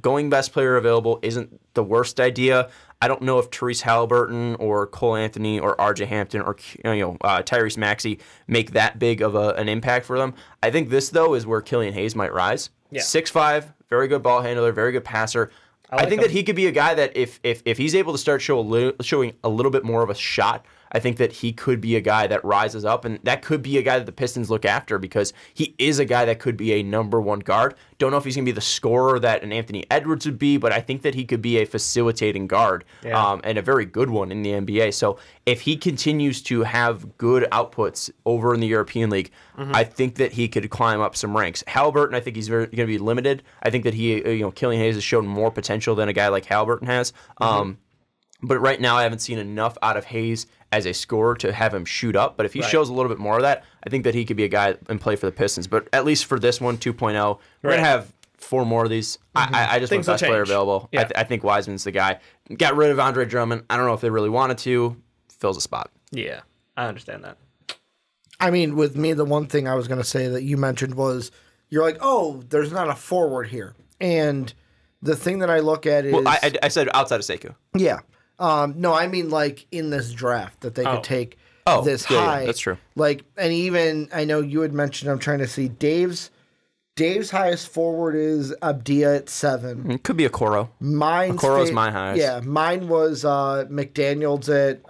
going best player available isn't the worst idea. I don't know if Therese Halliburton or Cole Anthony or RJ Hampton or Tyrese Maxey make that big of an impact for them. I think this, though, is where Killian Hayes might rise. Yeah. 6'5", very good ball handler, very good passer. I think that he could be a guy that if he's able to start showing a little bit more of a shot, I think that he could be a guy that rises up, and that could be a guy that the Pistons look after because he is a guy that could be a number one guard. Don't know if he's going to be the scorer that an Anthony Edwards would be, but I think that he could be a facilitating guard and a very good one in the NBA. So if he continues to have good outputs over in the European League, I think that he could climb up some ranks. Halliburton, I think he's going to be limited. I think that Killian Hayes has shown more potential than a guy like Halliburton has. But right now, I haven't seen enough out of Hayes as a scorer to have him shoot up. But if he shows a little bit more of that, I think that he could be a guy and play for the Pistons. But at least for this one, 2.0, we're going to have 4 more of these. I just want best player available. Yeah. I think Wiseman's the guy. Got rid of Andre Drummond. I don't know if they really wanted to. Fills a spot. Yeah, I understand that. I mean, with me, the one thing I was going to say that you mentioned was you're like, oh, there's not a forward here. And the thing that I look at is... Well, I said outside of Sekou. Yeah. No, I mean like in this draft that they could take this high. Yeah, that's true. Like, and even I know you had mentioned. I'm trying to see Dave's highest forward is Abdia at 7. It could be Okoro. Okoro's my highest. Yeah, mine was McDaniels at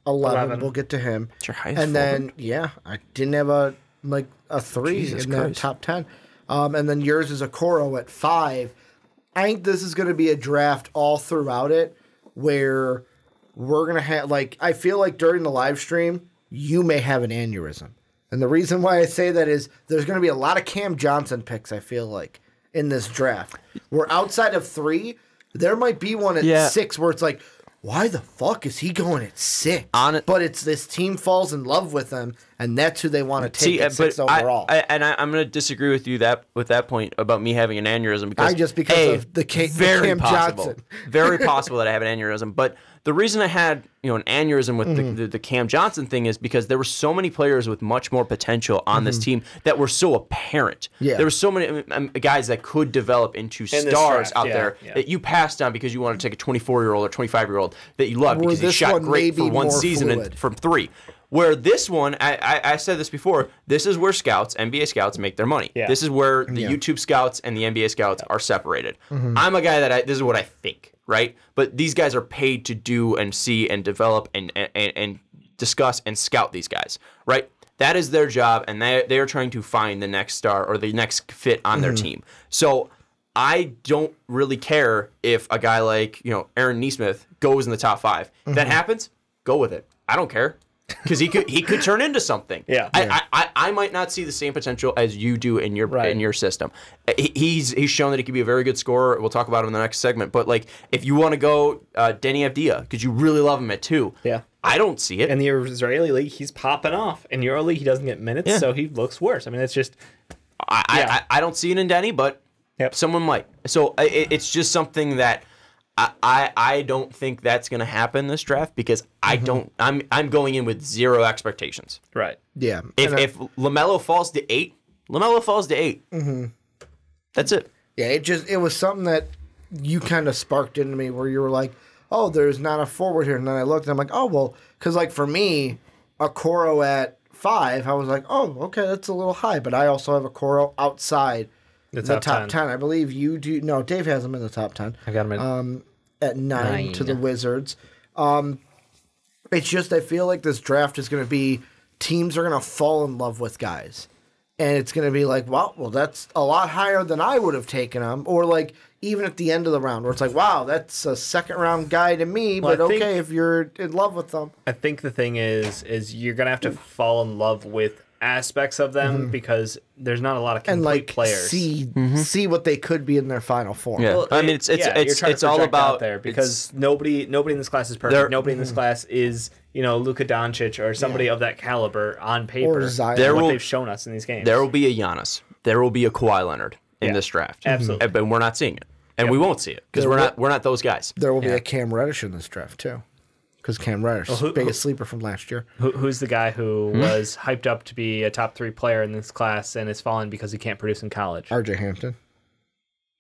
11. We'll get to him. That's your highest. And forward? then I didn't have a 3 in that top 10. And then yours is Okoro at 5. I think this is going to be a draft all throughout it, where we're going to have, I feel like during the live stream, you may have an aneurysm. And the reason why I say that is there's going to be a lot of Cam Johnson picks, I feel like, in this draft. Where outside of 3, there might be one at 6 where it's like, why the fuck is he going at 6? But it's this team falls in love with him, and that's who they want to take at 6 overall. I'm going to disagree with you with that point about me having an aneurysm because of the Cam Johnson. Very possible that I have an aneurysm. But the reason I had an aneurysm with the Cam Johnson thing is because there were so many players with much more potential on this team that were so apparent. Yeah. There were so many guys that could develop into stars out there that you passed on because you wanted to take a 24-year-old or 25-year-old that you loved because he shot great for one season and from 3. Where this one, I said this before, this is where NBA scouts make their money. Yeah. This is where the YouTube scouts and the NBA scouts are separated. I'm a guy that this is what I think, right? But these guys are paid to do and see and develop and discuss and scout these guys, right? That is their job, and they are trying to find the next star or the next fit on their team. So I don't really care if a guy like Aaron Nesmith goes in the top 5. If that happens, go with it. I don't care. Because he could turn into something. Yeah. I might not see the same potential as you do in your system. He's shown that he could be a very good scorer. We'll talk about him in the next segment. But if you want to go Denny Avdia, because you really love him at 2. Yeah. I don't see it. In the Israeli league, he's popping off. In Euro league, he doesn't get minutes, so he looks worse. I mean, it's just. I don't see it in Denny, but someone might. So it's just something that. I don't think that's going to happen this draft because I'm going in with 0 expectations. Right. Yeah. If LaMelo falls to 8, LaMelo falls to 8. That's it. Yeah. It was something that you kind of sparked into me where you were like, oh, there's not a forward here, and then I looked and I'm like, oh well, because for me, Okoro at 5, I was like, oh, okay, that's a little high, but I also have Okoro outside. The top 10. I believe you do. No, Dave has him in the top 10. I got him at 9 to the Wizards. It's just I feel like this draft is going to be teams are going to fall in love with guys. And it's going to be like, well, that's a lot higher than I would have taken him. Or even at the end of the round where it's like, wow, that's a second-round guy to me, but okay if you're in love with them. I think the thing is you're going to have to fall in love with aspects of them because there's not a lot of complete players. See what they could be in their final form. Yeah. Well, I mean, it's all about there because nobody in this class is perfect. Nobody in this class is Luka Doncic or somebody of that caliber on paper. Or Zion. What they've shown us in these games. There will be a Giannis. There will be a Kawhi Leonard in this draft. Absolutely. But we're not seeing it, and we won't see it because we're not those guys. There will be a Cam Reddish in this draft too. Because Cam Reddish is the biggest sleeper from last year. Who's the guy who was hyped up to be a top 3 player in this class and is fallen because he can't produce in college? RJ Hampton.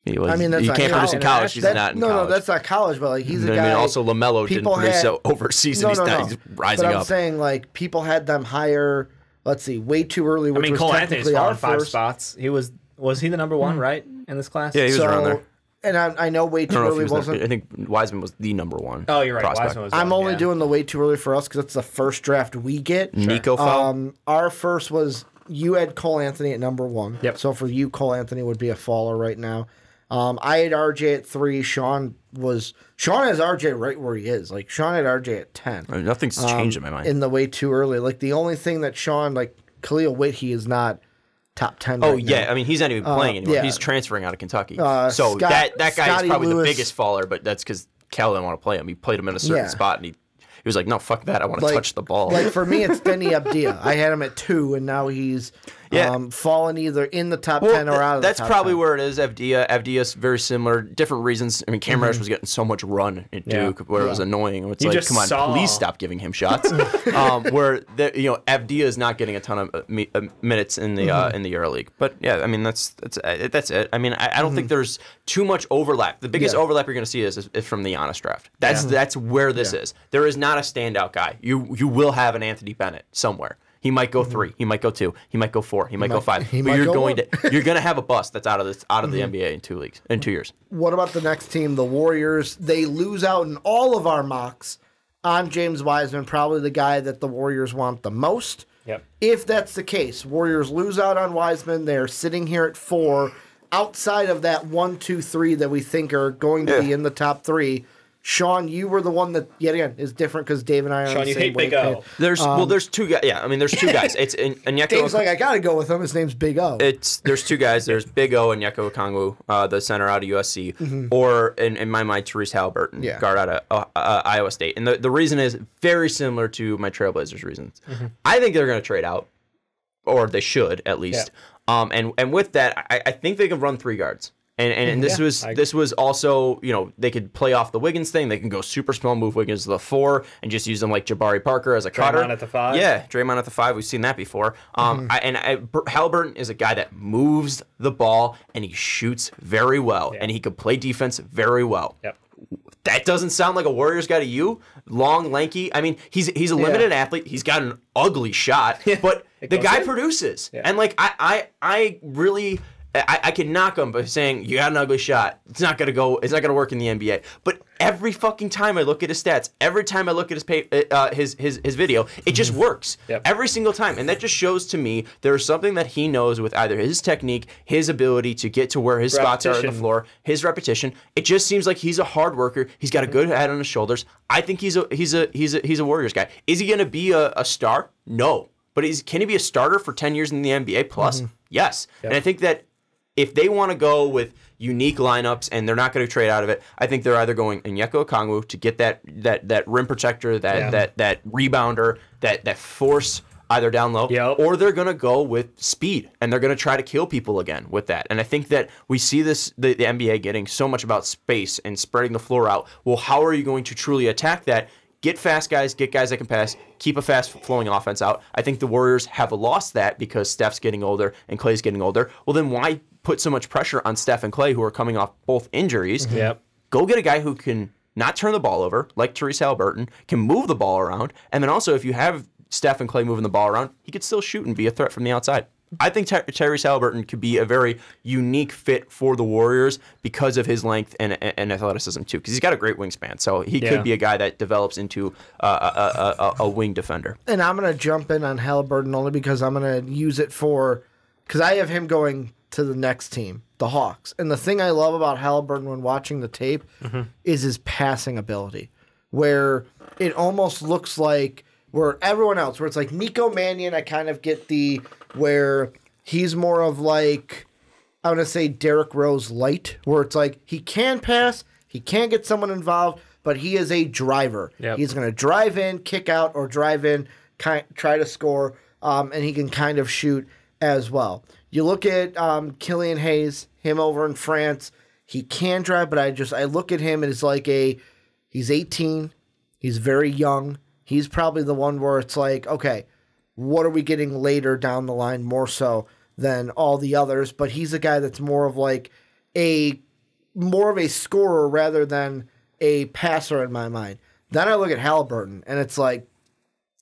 He was, I mean, that's he not can't produce in college. He's not in college. No, that's not college, but he's a guy. I mean, also LaMelo didn't produce overseas, and he's rising but up. I'm saying, people had them higher, let's see, way too early, which was Cole technically Anthony's our fallen 5 first. spots. He was he the number 1, right, in this class? Yeah, he was around there. And I know way too early wasn't. I think Wiseman was the number 1. Oh, you're right. Prospect. Wiseman was I'm only doing the way too early for us because it's the first draft we get. Nico fell. Our first was you had Cole Anthony at number 1. Yep. So for you, Cole Anthony would be a faller right now. I had RJ at 3. Sean has RJ right where he is. Sean had RJ at 10. Nothing's changed in my mind. In the way too early. The only thing that Sean, Khalil Whitty is not top 10 Oh, right yeah. now. I mean, he's not even playing anymore. yeah. He's transferring out of Kentucky. Scott- that guy Scotty is probably Lewis- the biggest faller, but that's because Cal didn't want to play him. He played him in a certain spot, and he was like, no, fuck that. I want to touch the ball. For me, it's Denny Abdia. I had him at 2, and now he's fallen either in the top 10 or out of the top 10. That's probably where it is. Avdia's very similar, different reasons. I mean, Cam Reddish was getting so much run at Duke where it was annoying. It's come on, please stop giving him shots. Where Avdia is not getting a ton of minutes in the EuroLeague. But yeah, I mean that's it. I mean, I don't think there's too much overlap. The biggest overlap you're going to see is from the Giannis draft. That's where this is. There is not a standout guy. You will have an Anthony Bennett somewhere. He might go 3. He might go 2. He might go 4. He might go 5. But you're going to have a bust that's out of the NBA in 2 years. What about the next team, the Warriors? They lose out in all of our mocks on James Wiseman, probably the guy that the Warriors want the most. Yep. If that's the case, Warriors lose out on Wiseman. They're sitting here at 4, outside of that 1, 2, 3 that we think are going to be in the top 3. Sean, you were the one that, yet again, is different because Dave and I are on the same Big O. There's 2 guys. Yeah, I mean, there's 2 guys. It's Onyeka. Dave's I got to go with him. His name's Big O. There's 2 guys. There's Big O and Onyeka Okongwu, the center out of USC, or in my mind, Therese Halliburton, guard out of Iowa State. And the reason is very similar to my Trailblazers reasons. I think they're going to trade out, or they should at least. Yeah. And with that, I think they can run 3 guards. And this was also, they could play off the Wiggins thing. They can go super small, move Wiggins to the 4, and just use them like Jabari Parker as a cutter. Draymond at the 5. Yeah, Draymond at the 5. We've seen that before. Halliburton is a guy that moves the ball and he shoots very well, and he could play defense very well. Yep. That doesn't sound like a Warriors guy to you? Long, lanky. I mean, he's a limited athlete. He's got an ugly shot, but the guy produces. Yeah. And I really. I can knock him by saying you got an ugly shot. It's not gonna go. It's not gonna work in the NBA. But every fucking time I look at his stats, every time I look at his video, it just works. Yep. Every single time, and that just shows to me there is something that he knows with either his technique, his ability to get to where his spots are on the floor, his repetition. It just seems like he's a hard worker. He's got a good head on his shoulders. I think he's a Warriors guy. Is he gonna be a star? No. But can he be a starter for 10 years in the NBA plus? Yes. Yep. And I think that if they want to go with unique lineups and they're not going to trade out of it, I think they're either going Onyeka Okongwu to get that rim protector, that rebounder, that force either down low, or they're going to go with speed and they're going to try to kill people again with that. And I think that we see the NBA getting so much about space and spreading the floor out. Well, how are you going to truly attack that? Get fast guys, get guys that can pass, keep a fast-flowing offense out. I think the Warriors have lost that because Steph's getting older and Klay's getting older. Well, then why put so much pressure on Steph and Klay, who are coming off both injuries? Yep. Go get a guy who can not turn the ball over, like Therese Halliburton, can move the ball around, and then also if you have Steph and Klay moving the ball around, he could still shoot and be a threat from the outside. I think Tyrese Halliburton could be a very unique fit for the Warriors because of his length and athleticism too. Because he's got a great wingspan, so he could be a guy that develops into a wing defender. And I'm gonna jump in on Halliburton only because I'm gonna use it because I have him going to the next team, the Hawks. And the thing I love about Halliburton when watching the tape is his passing ability, where it almost looks like Where everyone else, where it's like Nico Mannion, I kind of get where he's more of like, I want to say Derrick Rose light, where it's like he can pass, he can get someone involved, but he is a driver. Yep. He's going to drive in, kick out, or drive in, try to score, and he can kind of shoot as well. You look at Killian Hayes, him over in France. He can drive, but I look at him and it's like he's 18, he's very young. He's probably the one where it's like, okay, what are we getting later down the line more so than all the others? But he's a guy that's more of a scorer rather than a passer in my mind. Then I look at Halliburton, and it's like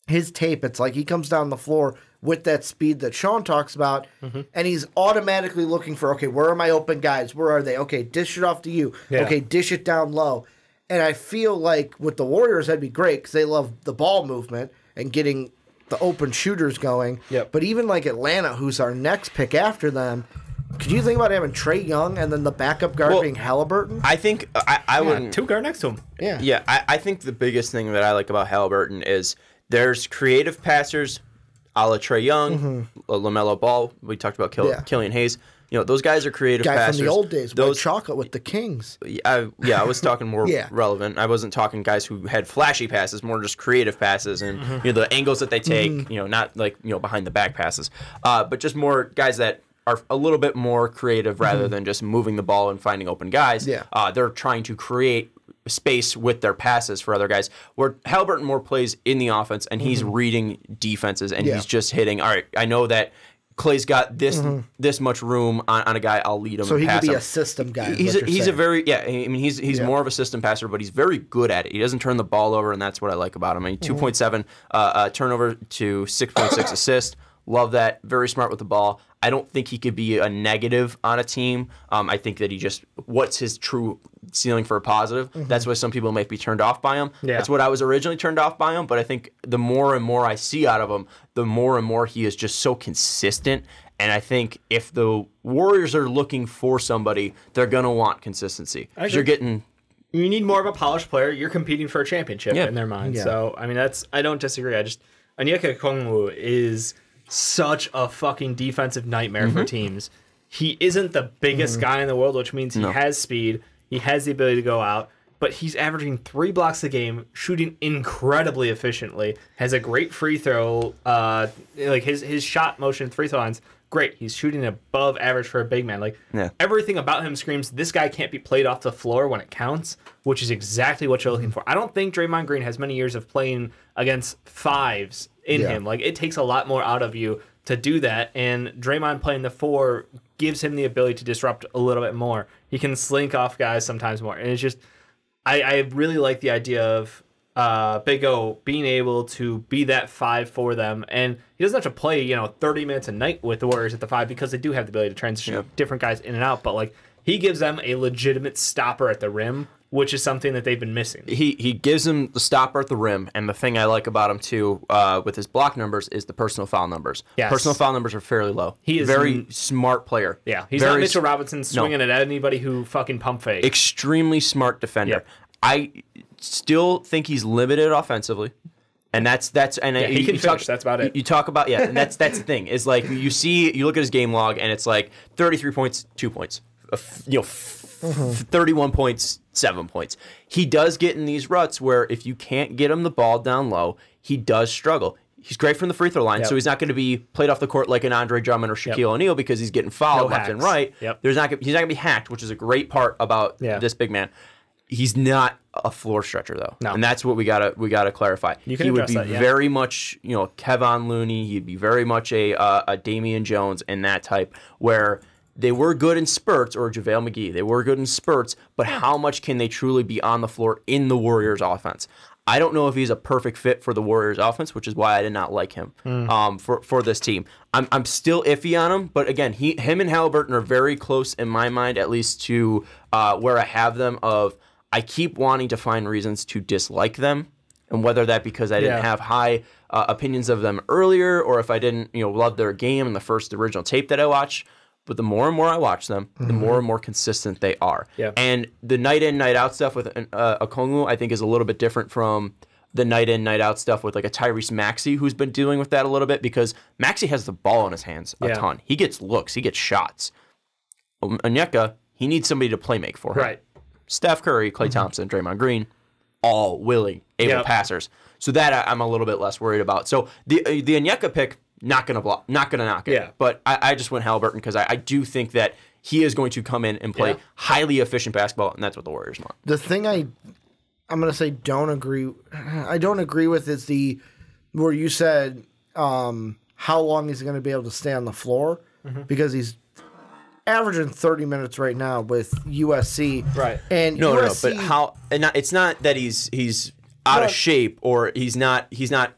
his tape, it's like he comes down the floor with that speed that Sean talks about, and he's automatically looking for, okay, where are my open guys? Where are they? Okay, dish it off to you. Yeah. Okay, dish it down low. And I feel like with the Warriors, that'd be great because they love the ball movement and getting the open shooters going. Yep. But even like Atlanta, who's our next pick after them, could you think about having Trae Young and then the backup guard being Halliburton? I think I wouldn't. Two guard next to him. Yeah. Yeah, I think the biggest thing that I like about Halliburton is there's creative passers, a la Trae Young, LaMelo Ball. We talked about Killian Hayes. You know, those guys are creative passers. From the old days, those chocolate with the Kings. I was talking more relevant. I wasn't talking guys who had flashy passes, more just creative passes and you know the angles that they take. You know, not like behind the back passes, but just more guys that are a little bit more creative rather than just moving the ball and finding open guys. Yeah. They're trying to create space with their passes for other guys. Where Halliburton more plays in the offense and he's reading defenses and he's just hitting. All right, I know that Clay's got this much room on a guy. I'll lead him. So he could be a system guy. He's a very I mean he's more of a system passer, but he's very good at it. He doesn't turn the ball over, and that's what I like about him. I mean 2.7 turnover to 6.6 assist. Love that. Very smart with the ball. I don't think he could be a negative on a team. I think that what's his true ceiling for a positive? That's why some people might be turned off by him. Yeah. That's what I was originally turned off by him, but I think the more and more I see out of him, the more and more he is just so consistent. And I think if the Warriors are looking for somebody, they're going to want consistency. You're getting... You need more of a polished player. You're competing for a championship in their mind. Yeah. So, I mean, I don't disagree. Onyeka Okongwu is such a fucking defensive nightmare for teams. He isn't the biggest guy in the world, which means he has speed. He has the ability to go out, but he's averaging 3 blocks a game, shooting incredibly efficiently, has a great free throw. Like his shot motion, free throw lines, great. He's shooting above average for a big man. Like everything about him screams, this guy can't be played off the floor when it counts, which is exactly what you're looking for. I don't think Draymond Green has many years of playing against fives in him. Like it takes a lot more out of you to do that, and Draymond playing the 4 gives him the ability to disrupt a little bit more. He can slink off guys sometimes more, and it's just I really like the idea of Big O being able to be that 5 for them, and he doesn't have to play 30 minutes a night with the Warriors at the 5 because they do have the ability to transition different guys in and out, but like he gives them a legitimate stopper at the rim, which is something that they've been missing. He gives him the stopper at the rim, and the thing I like about him too, with his block numbers, is the personal foul numbers. Yes. Personal foul numbers are fairly low. He is very smart player. Yeah, he's not Mitchell Robinson swinging at anybody who fucking pump fake. Extremely smart defender. Yep. I still think he's limited offensively. And that's he can finish. That's about it. You talk about and that's the thing is like you look at his game log and it's like 33 points, 2 points, 31 points, 7 points. He does get in these ruts where if you can't get him the ball down low, he does struggle. He's great from the free throw line, so he's not going to be played off the court like an Andre Drummond or Shaquille O'Neal because he's getting fouled left and right. Yep. He's not going to be hacked, which is a great part about this big man. He's not a floor stretcher though, and that's what we gotta clarify. You can he would address be that, very much Kevon Looney. He'd be very much a Damian Jones and that type where they were good in spurts, or JaVale McGee. They were good in spurts, but how much can they truly be on the floor in the Warriors offense? I don't know if he's a perfect fit for the Warriors offense, which is why I did not like him for this team. I'm still iffy on him, but again, him and Halliburton are very close in my mind, at least to where I have them of I keep wanting to find reasons to dislike them, and whether that because I didn't have high opinions of them earlier, or if I didn't love their game in the first original tape that I watched. But the more and more I watch them, the more and more consistent they are. Yeah. And the night in, night out stuff with Okongwu, I think, is a little bit different from the night in, night out stuff with like a Tyrese Maxey who's been dealing with that a little bit because Maxey has the ball in his hands a ton. He gets looks, he gets shots. Onyeka, he needs somebody to play make for him. Right. Steph Curry, Klay Thompson, Draymond Green, all willing, able passers. So that I'm a little bit less worried about. So the Onyeka pick, not gonna knock it. Yeah. But I just went Haliburton because I do think that he is going to come in and play highly efficient basketball, and that's what the Warriors want. The thing I'm gonna say don't agree with is where you said how long he's gonna be able to stay on the floor because he's averaging 30 minutes right now with USC. Right. And No, USC, but how? And it's not that he's out of shape or he's not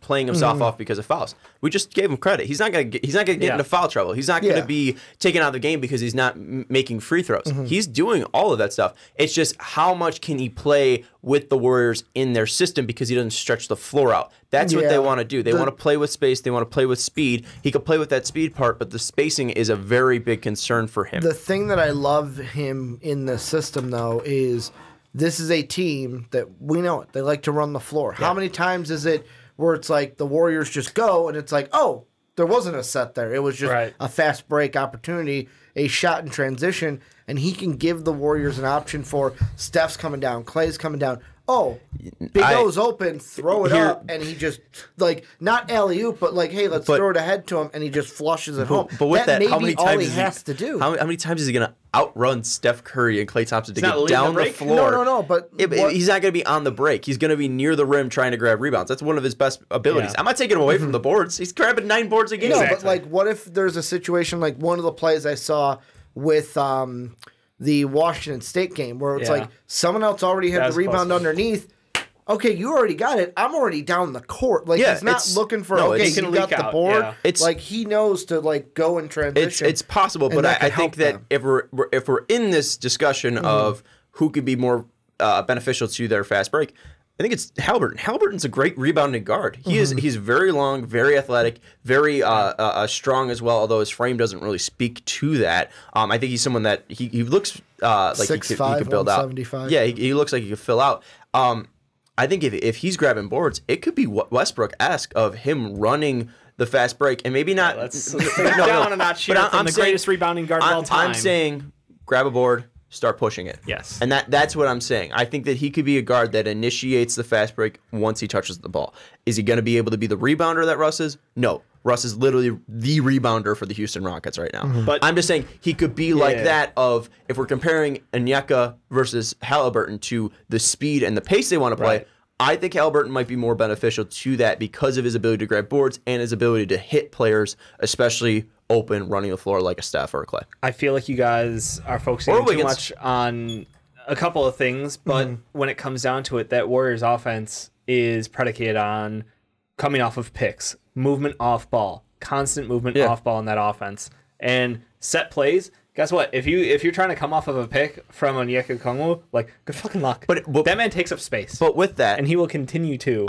playing himself off because of fouls. We just gave him credit. He's not gonna get into foul trouble. He's not gonna be taken out of the game because he's not making free throws. He's doing all of that stuff. It's just how much can he play with the Warriors in their system because he doesn't stretch the floor out. That's what they want to do. They want to play with space. They want to play with speed. He could play with that speed part, but the spacing is a very big concern for him. The thing that I love him in the system though is this is a team that we know it. They like to run the floor. How many times is it where it's like the Warriors just go and it's like, oh, there wasn't a set there. It was just a fast break opportunity, a shot in transition, and he can give the Warriors an option for Steph's coming down, Clay's coming down. Oh, Big O's open, throw it up, and he just, like, not alley-oop, but like, hey, let's throw it ahead to him, and he just flushes it home. But with that, may how many be all times he has to do. How many times is he going to outrun Steph Curry and Klay Thompson to get down the break? floor? No, but he's not going to be on the break. He's going to be near the rim trying to grab rebounds. That's one of his best abilities. Yeah. I'm not taking him away from the boards. He's grabbing 9 boards a game. No, but like, what if there's a situation like one of the plays I saw with the Washington State game where it's like someone else already had the rebound underneath. Okay, you already got it. I'm already down the court. Like he's not looking for okay, you got the board. Yeah. It's like he knows to like go and transition. It's possible, but I think that if we're in this discussion of who could be more beneficial to their fast break, I think it's Haliburton. Haliburton's a great rebounding guard. He's very long, very athletic, very strong as well. Although his frame doesn't really speak to that. I think he's someone that he looks like 6'5", he could build out. 175. Yeah, he looks like he could fill out. I think if he's grabbing boards, it could be Westbrook-esque of him running the fast break and maybe not. Let's down a notch here from the greatest rebounding guard of all time. I'm saying grab a board, start pushing it. Yes. And that's what I'm saying. I think that he could be a guard that initiates the fast break once he touches the ball. Is he going to be able to be the rebounder that Russ is? No. Russ is literally the rebounder for the Houston Rockets right now. But I'm just saying he could be like that of if we're comparing Onyeka versus Haliburton to the speed and the pace they want to play. I think Haliburton might be more beneficial to that because of his ability to grab boards and his ability to hit players, especially open, running the floor like a Steph or a Clay. I feel like you guys are focusing too much on a couple of things, but when it comes down to it, that Warriors offense is predicated on coming off of picks, movement off ball, constant movement off ball in that offense, and set plays. Guess what? If you're trying to come off of a pick from Onyeka Okongwu, like good fucking luck. But that man takes up space. But with that, and he will continue to.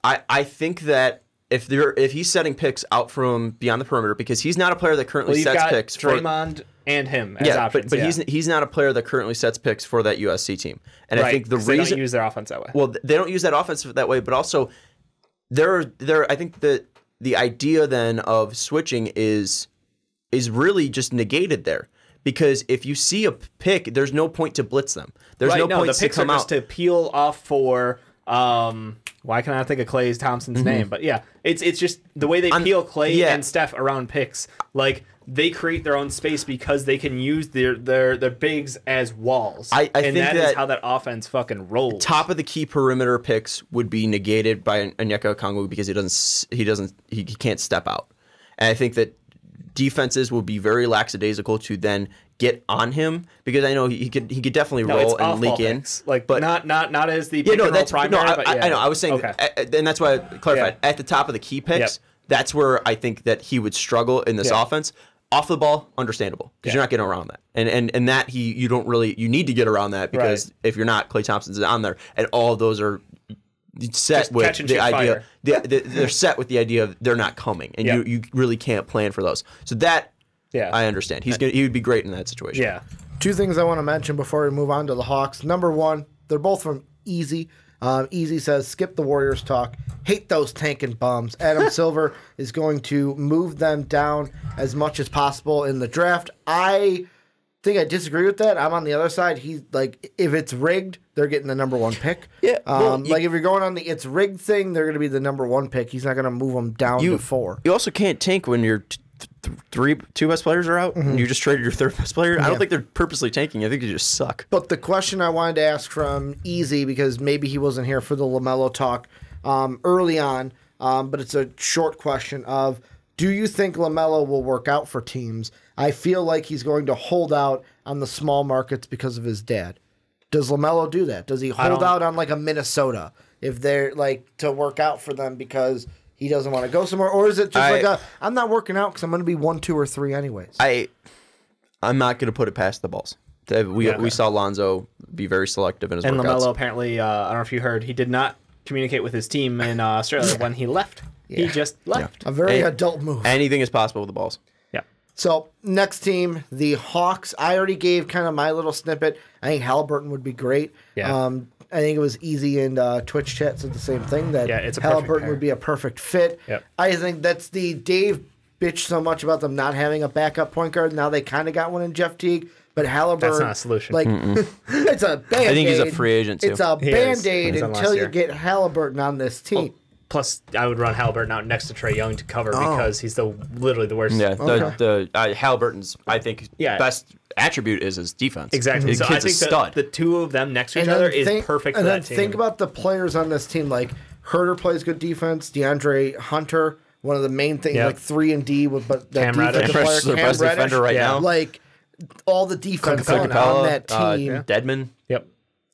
I think that if he's setting picks out from beyond the perimeter because he's not a player that currently sets picks for Draymond and him as options. But he's not a player that currently sets picks for that USC team. And I think the reason they don't use their offense that way. Well, they don't use that offense that way, but also I think that the idea then of switching is really just negated there. Because if you see a pick, there's no point to blitz them. There's no point to come out. The picks are just to peel off for why can I not think of Klay Thompson's name? But yeah, it's just the way they peel Klay and Steph around picks. Like they create their own space because they can use their bigs as walls. I think that is how that offense fucking rolls. Top of the key perimeter picks would be negated by Onyeka Okongwu because he can't step out. And I think that defenses will be very lackadaisical to then get on him because I know he could definitely roll and leak in, like but not as the pick and roll primary. I know. I was saying, and that's why I clarified at the top of the key picks. That's where I think that he would struggle in this offense. Off the ball, understandable because you're not getting around that, and that you need to get around that because if you're not, Klay Thompson's on there, and all of those are set just with the idea. They're set with the idea of they're not coming, and you really can't plan for those. So that I understand. He would be great in that situation. Yeah. Two things I want to mention before we move on to the Hawks. Number one, they're both from easy. Easy says, skip the Warriors talk. Hate those tanking bums. Adam Silver is going to move them down as much as possible in the draft. I think I disagree with that. I'm on the other side. He's like, if it's rigged, they're getting the number 1 pick. Yeah. Like if you're going on the it's rigged thing, they're going to be the number 1 pick. He's not going to move them down to 4. You also can't tank when your two best players are out and you just traded your third best player. I don't think they're purposely tanking. I think they just suck. But the question I wanted to ask from Easy, because maybe he wasn't here for the LaMelo talk early on, but it's a short question of, do you think LaMelo will work out for teams? I feel like he's going to hold out on the small markets because of his dad. Does LaMelo do that? Does he hold out on like a Minnesota if they're like to work out for them because he doesn't want to go somewhere? Or is it just I'm not working out because I'm going to be 1, 2, or 3 anyways? I'm not going to put it past the Bulls. We saw Lonzo be very selective in his workouts. And LaMelo apparently, I don't know if you heard, he did not communicate with his team in Australia when he left. Yeah. He just left. A very adult move. Anything is possible with the Bulls. Yeah. So, next team, the Hawks. I already gave kind of my little snippet. I think Halliburton would be great. Yeah. I think it was Easy and Twitch chat said the same thing, that it's a Halliburton would be a perfect fit. Yep. I think that's the Dave bitched so much about them not having a backup point guard. Now they kind of got one in Jeff Teague, but Halliburton. That's not a solution. Like, it's a Band-Aid. I think he's a free agent, too. It's a Band-Aid until you get Halliburton on this team. Plus, I would run Halliburton out next to Trae Young to cover because he's literally the worst. Yeah, Halliburton's, I think, best attribute is his defense. Exactly. So I think the two of them next to each other is perfect for that team. Think about the players on this team. Like, Herter plays good defense. DeAndre Hunter, one of the main things, like 3 and D with that defensive player. Cam best defender right now. Like, all the defense on that team. Deadman. Yep.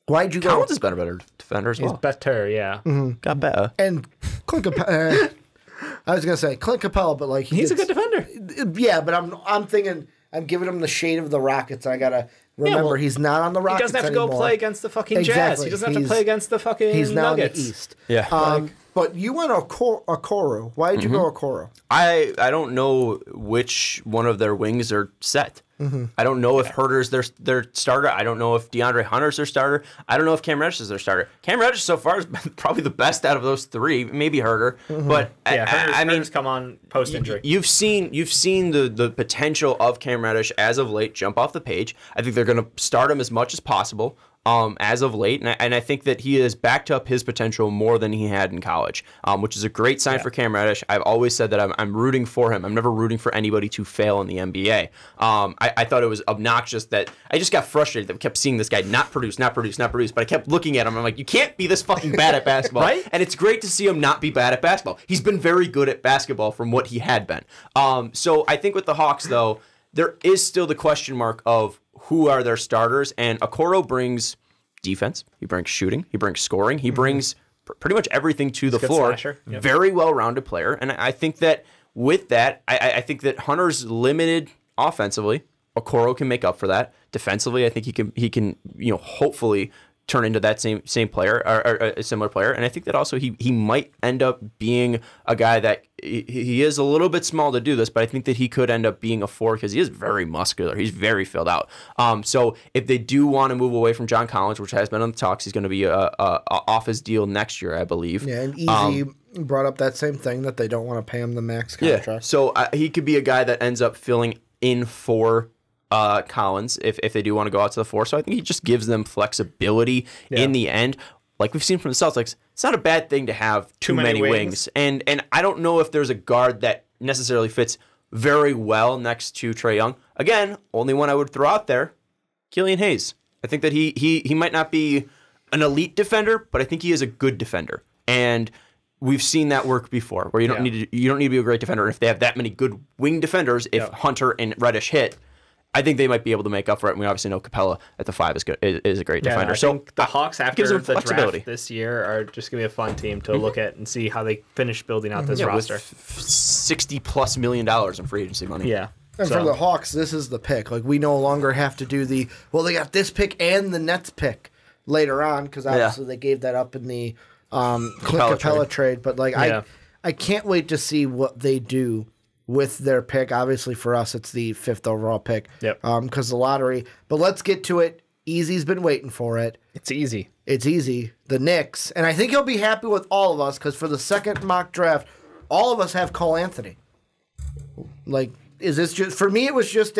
Why'd you go? Collins has been a better defender as well. He's better, yeah. Got better. And Clint Capella. I was gonna say Clint Capella, but like he's a good defender. Yeah, but I'm thinking I'm giving him the shade of the Rockets. I gotta remember he's not on the Rockets. He doesn't have to go play against the fucking Jazz. He doesn't have to play against the fucking He's now Nuggets. in the East. Yeah. But you went Okoro. Why did you go Okoro? I don't know which one of their wings are set. I don't know if Herter's their starter. I don't know if DeAndre Hunter's their starter. I don't know if Cam Reddish is their starter. Cam Reddish so far has been probably the best out of those 3, maybe Herter. But I mean, Herter's come on post injury. You've seen the potential of Cam Reddish as of late jump off the page. I think they're going to start him as much as possible. As of late, and I think that he has backed up his potential more than he had in college, which is a great sign for Cam Reddish. I've always said that I'm rooting for him. I'm never rooting for anybody to fail in the NBA. I thought it was obnoxious that I just got frustrated that we kept seeing this guy not produce, but I kept looking at him. I'm like, you can't be this fucking bad at basketball. Right? And it's great to see him not be bad at basketball. He's been very good at basketball from what he had been. So I think with the Hawks, though, there is still the question mark of who are their starters, and Okoro brings defense, he brings shooting, he brings scoring, he brings pretty much everything to the floor. Slasher. Yep. Very well-rounded player, and I think that with that, I think that Hunter's limited offensively. Okoro can make up for that. Defensively, I think he can hopefully turn into that same player or a similar player, and I think that also he might end up being a guy that he is a little bit small to do this, but I think that he could end up being a 4 because he is very muscular. He's very filled out. So if they do want to move away from John Collins, which has been on the talks, he's going to be off his deal next year, I believe. Yeah, and Easy brought up that same thing that they don't want to pay him the max contract. Yeah, so he could be a guy that ends up filling in for Collins if they do want to go out to the 4. So I think he just gives them flexibility in the end. Like we've seen from the Celtics, it's not a bad thing to have too many wings. And I don't know if there's a guard that necessarily fits very well next to Trae Young. Again, only one I would throw out there, Killian Hayes. I think that he might not be an elite defender, but I think he is a good defender. And we've seen that work before, where you don't need to be a great defender. And if they have that many good wing defenders, if Hunter and Reddish hit, I think they might be able to make up for it. And we obviously know Capella at the 5 is good, is a great defender. I think the Hawks after the flexibility. draft this year are just going to be a fun team to look at and see how they finish building out this roster. With $60+ million in free agency money. Yeah. And for the Hawks, this is the pick. Like, we no longer have to do they got this pick and the Nets pick later on, because obviously they gave that up in the Clint Capella trade. But like, I can't wait to see what they do with their pick. Obviously, for us, it's the 5th overall pick. Yep. Because the lottery. But let's get to it. Easy's been waiting for it. It's easy. It's easy. The Knicks. And I think he'll be happy with all of us because for the second mock draft, all of us have Cole Anthony. Like, is this just... For me, it was just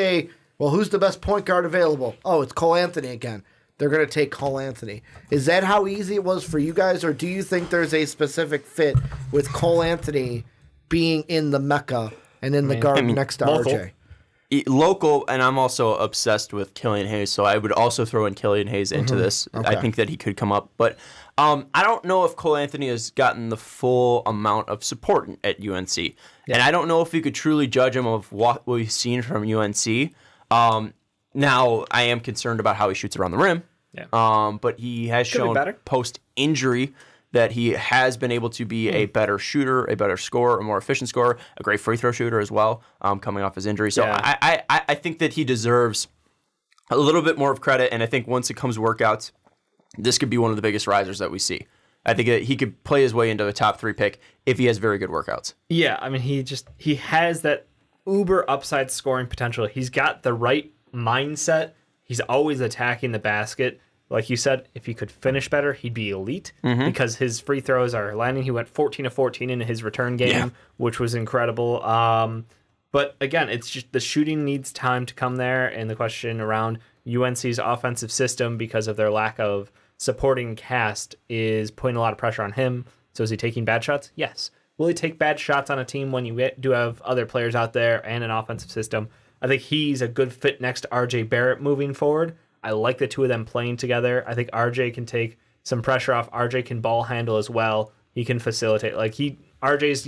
who's the best point guard available? Oh, it's Cole Anthony again. They're going to take Cole Anthony. Is that how easy it was for you guys, or do you think there's a specific fit with Cole Anthony being in the Mecca and in the garden next to RJ? Local, and I'm also obsessed with Killian Hayes, so I would also throw in Killian Hayes into this. Okay. I think that he could come up, but I don't know if Cole Anthony has gotten the full amount of support at UNC, and I don't know if we could truly judge him of what we've seen from UNC. Now, I am concerned about how he shoots around the rim, but he has shown post-injury that he has been able to be a better shooter, a better scorer, a more efficient scorer, a great free throw shooter as well, coming off his injury. So I think that he deserves a little bit more of credit, and I think once it comes to workouts, this could be one of the biggest risers that we see. I think that he could play his way into the top 3 pick if he has very good workouts. Yeah, I mean, he has that uber upside scoring potential. He's got the right mindset. He's always attacking the basket. Like you said, if he could finish better, he'd be elite because his free throws are landing. He went 14 of 14 in his return game, which was incredible. But again, it's just the shooting needs time to come there, and the question around UNC's offensive system because of their lack of supporting cast is putting a lot of pressure on him. So is he taking bad shots? Yes. Will he take bad shots on a team when you do have other players out there and an offensive system? I think he's a good fit next to RJ Barrett moving forward. I like the two of them playing together. I think RJ can take some pressure off. RJ can ball handle as well. He can facilitate. RJ's,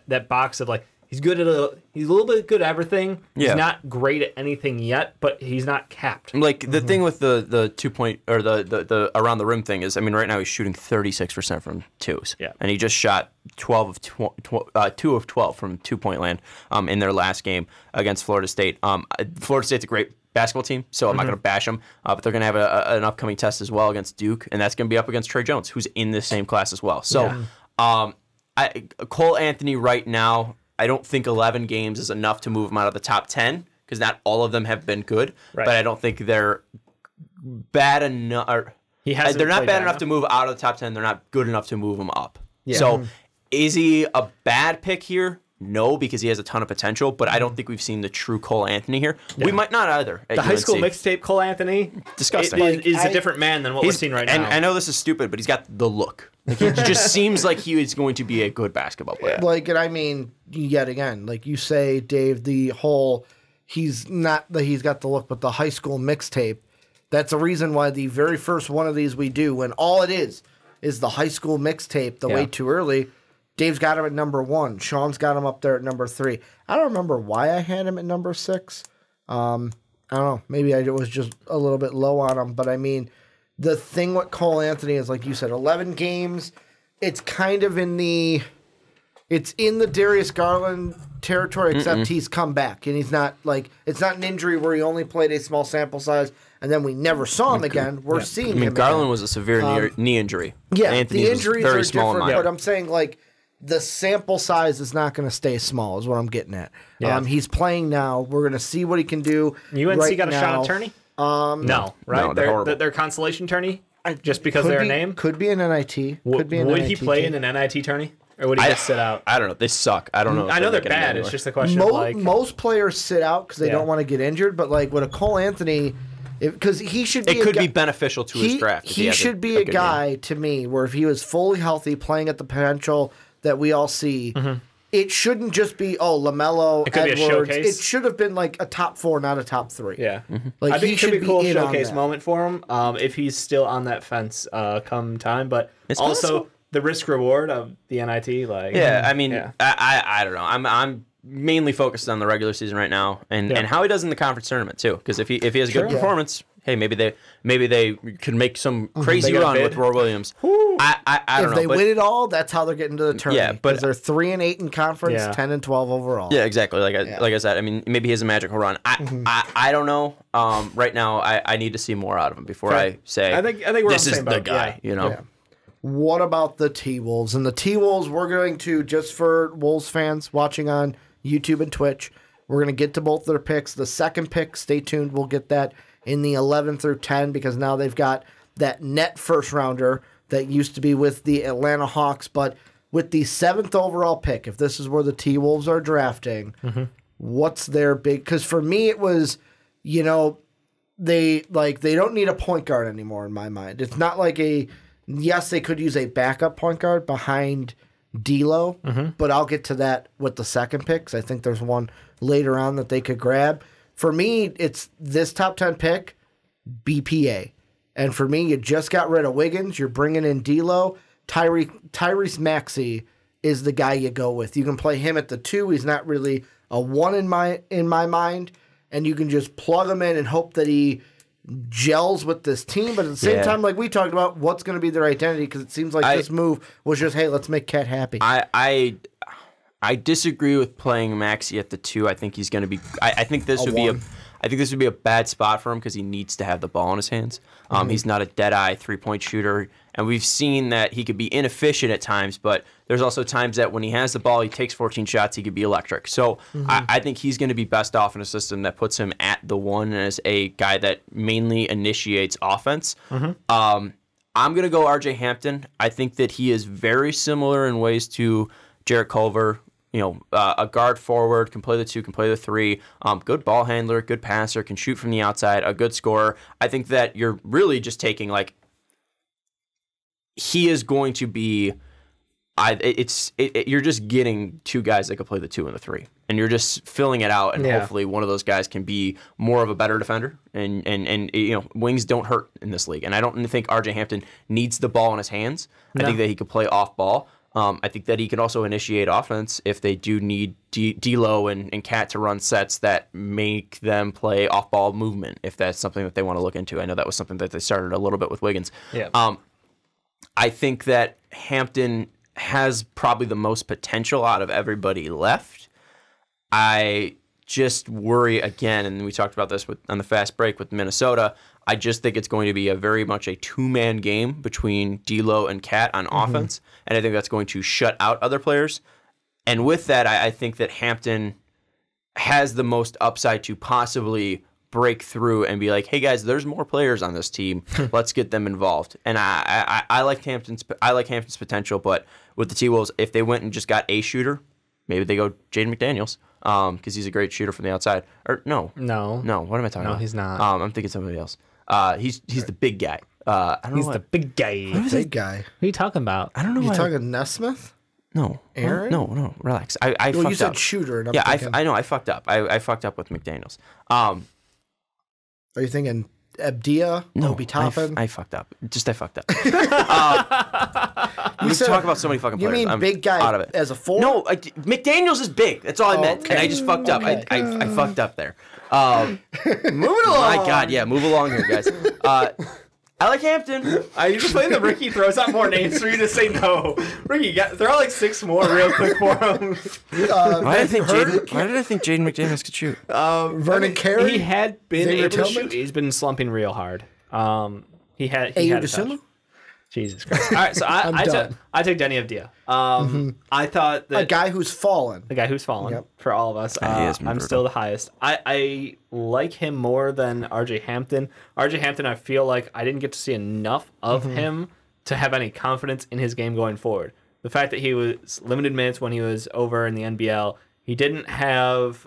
that box of he's good at he's a little bit good at everything. Yeah. He's not great at anything yet, but he's not capped. The thing with the 2-point or the around the rim thing is, I mean, right now he's shooting 36% from twos. Yeah. And he just shot 2 of 12 from 2-point land in their last game against Florida State. Florida State's a great basketball team, so I'm not going to bash them, but they're going to have an upcoming test as well against Duke, and that's going to be up against Trey Jones, who's in this same class as well. So Cole Anthony right now, I don't think 11 games is enough to move him out of the top 10 because not all of them have been good, but I don't think they're bad enough. They're not bad enough to move out of the top 10. They're not good enough to move him up. Yeah. So is he a bad pick here? No, because he has a ton of potential, but I don't think we've seen the true Cole Anthony here. Yeah. We might not either. The high school mixtape Cole Anthony, disgusting. Is a different man than what we're seeing right now. And I know this is stupid, but he's got the look. It just seems like he is going to be a good basketball player. And I mean, yet again, like you say, Dave, the whole he's got the look, but the high school mixtape. That's a reason why the very first one of these we do, when all it is the high school mixtape, way too early. Dave's got him at number 1. Sean's got him up there at number 3. I don't remember why I had him at number 6. I don't know. Maybe I was just a little bit low on him. But, I mean, the thing with Cole Anthony is, like you said, 11 games. It's kind of in the Darius Garland territory, except he's come back. And he's not, it's not an injury where he only played a small sample size and then we never saw him again. We're seeing him Garland again. Was a severe knee injury. Yeah, Anthony the injuries very are small different. But I'm saying, the sample size is not going to stay small, is what I'm getting at. Yeah. He's playing now. We're going to see what he can do. UNC got a shot at tourney? No, right? No, they're consolation tourney? Just because they're a name? Could be an NIT. Would he play in an NIT tourney? Or would he just sit out? I don't know. They suck. I don't know. I know they're bad. It's just a question most players sit out because they don't want to get injured. But with a Cole Anthony, because he should be, it could be beneficial to his draft. He should be a guy to me where if he was fully healthy, playing at the potential that we all see, it shouldn't just be LaMelo, Edwards. It should have been a top 4, not a top 3. Yeah, I think it should be a cool showcase moment for him if he's still on that fence come time. But it's also possible. The risk reward of the NIT, I mean, I don't know. I'm mainly focused on the regular season right now, and how he does in the conference tournament too. Because if he has a good performance, hey, maybe they could make some crazy run with Roy Williams. I don't know. If they win it all, that's how they're getting to the tournament. Yeah, but they're 3-8 in conference, 10-12 overall. Yeah, exactly. Like I said, I mean, maybe he has a magical run. I don't know. Right now, I need to see more out of him before I say. I think we're this is the guy. You know. Yeah. What about the T-Wolves? And the T-Wolves, we're going to, just for Wolves fans watching on YouTube and Twitch, We're going to get to both their picks. The second pick, stay tuned. We'll get that in the 11 through 10 because now they've got that net first rounder that used to be with the Atlanta Hawks. But with the 7th overall pick, if this is where the T-Wolves are drafting, what's their big... Because for me, it was, you know, they don't need a point guard anymore in my mind. It's not like a... Yes, they could use a backup point guard behind D'Lo, but I'll get to that with the second pick because I think there's one later on that they could grab. For me, it's this top 10 pick, BPA. And for me, you just got rid of Wiggins. You're bringing in D'Lo. Tyrese Maxey is the guy you go with. You can play him at the 2. He's not really a 1 in my mind. And you can just plug him in and hope that he gels with this team. But at the same time, like we talked about, what's going to be their identity? Because it seems like this move was just, hey, let's make Cat happy. I disagree with playing Maxey at the 2. I think he's going to be. I think this would be a bad spot for him because he needs to have the ball in his hands. He's not a dead-eye three-point shooter, and we've seen that he could be inefficient at times, but there's also times that when he has the ball, he takes 14 shots, he could be electric. So I think he's going to be best off in a system that puts him at the 1 as a guy that mainly initiates offense. I'm going to go RJ Hampton. I think that he is very similar in ways to Jarrett Culver. You know, a guard forward, can play the 2, can play the 3, good ball handler, good passer, can shoot from the outside, a good scorer. I think that you're really just taking, like, he is going to be, you're just getting 2 guys that can play the 2 and the 3. And you're just filling it out, and hopefully one of those guys can be more of a better defender. And you know, wings don't hurt in this league. And I don't think RJ Hampton needs the ball in his hands. I think that he could play off ball. I think that he can also initiate offense if they do need D'Lo and Cat to run sets that make them play off-ball movement, if that's something that they want to look into. I know that was something that they started a little bit with Wiggins. I think that Hampton has probably the most potential out of everybody left. I just worry, again, and we talked about this on the fast break with Minnesota, I just think it's going to be very much a 2-man game between D'Lo and Cat on offense, and I think that's going to shut out other players. And with that, I think that Hampton has the most upside to possibly break through and be like, hey guys, there's more players on this team. Let's get them involved. And I like Hampton's potential, but with the T-Wolves, if they went and just got a shooter, maybe they go Jaden McDaniels. Because he's a great shooter from the outside. Or no. What am I talking about? No, he's not. I'm thinking somebody else. He's the big guy. I don't know. He's the big guy. Big guy. Who are you talking about? I don't know. You talking Nesmith? No. Aaron? No. Relax. I fucked you said up. shooter. And Yeah, I know. I fucked up. I fucked up with McDaniels. Are you thinking Abdia? No, Obi Toppin? I fucked up. I fucked up. We talk about so many fucking players. You mean I'm big guy out of it. as a 4? No, McDaniels is big. That's all I meant. okay. And I just fucked up. Okay. I fucked up there. Moving along. My God, yeah, move along here, guys. I like Hampton. I usually play the Ricky throws out more names for you to say no. Ricky, throw like 6 more real quick for him. Why did I think Jaden McDaniels could shoot? Vernon Carey? He had been Xavier able to Tillman? shoot. He's been slumping real hard. He had Ayo a touch. Dosunmu? Jesus Christ. All right, so I took Denny Avdia. I thought that A guy who's fallen. the guy who's fallen for all of us. has been I'm brutal. still the highest. I like him more than RJ Hampton. RJ Hampton, I feel like I didn't get to see enough of him to have any confidence in his game going forward. The fact that he was limited minutes when he was over in the NBL, he didn't have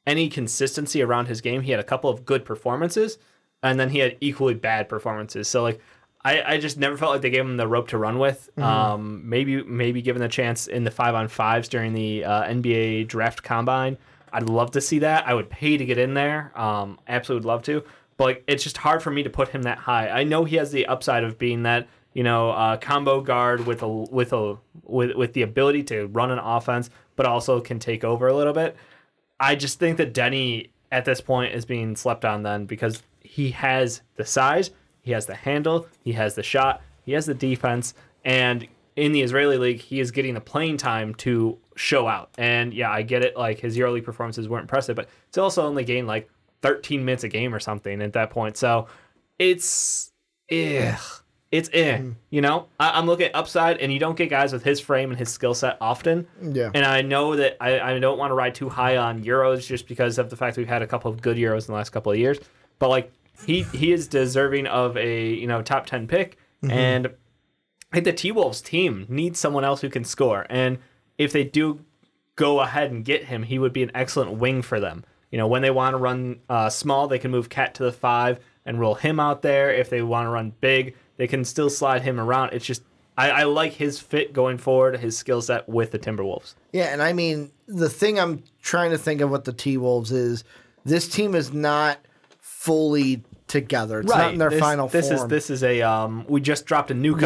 any consistency around his game. He had a couple of good performances, and then he had equally bad performances. So like, I just never felt like they gave him the rope to run with. Maybe given the chance in the 5-on-5s during the NBA draft combine. I'd love to see that. I would pay to get in there. Absolutely would love to. But like, it's just hard for me to put him that high. I know he has the upside of being that, combo guard with the ability to run an offense, but also can take over a little bit. I just think that Denny at this point is being slept on then because he has the size. He has the handle, he has the shot, he has the defense, and in the Israeli league, he is getting the playing time to show out. And yeah, I get it, like his yearly performances weren't impressive, but it's also only gained like 13 minutes a game or something at that point. So it's it's you know? I'm looking at upside, and you don't get guys with his frame and his skill set often. Yeah. And I know that I don't want to ride too high on Euros just because of the fact we've had a couple of good Euros in the last couple of years. But, like, he is deserving of a, you know, top 10 pick. And I think the T-Wolves team needs someone else who can score. And if they do go ahead and get him, he would be an excellent wing for them. You know, when they want to run small, they can move Cat to the 5 and roll him out there. If they want to run big, they can still slide him around. It's just, I like his fit going forward, his skill set with the Timberwolves. Yeah, and I mean, the thing I'm trying to think of with the T-Wolves is this team is not fully together. It's not in their final form. This is a we just dropped a nuke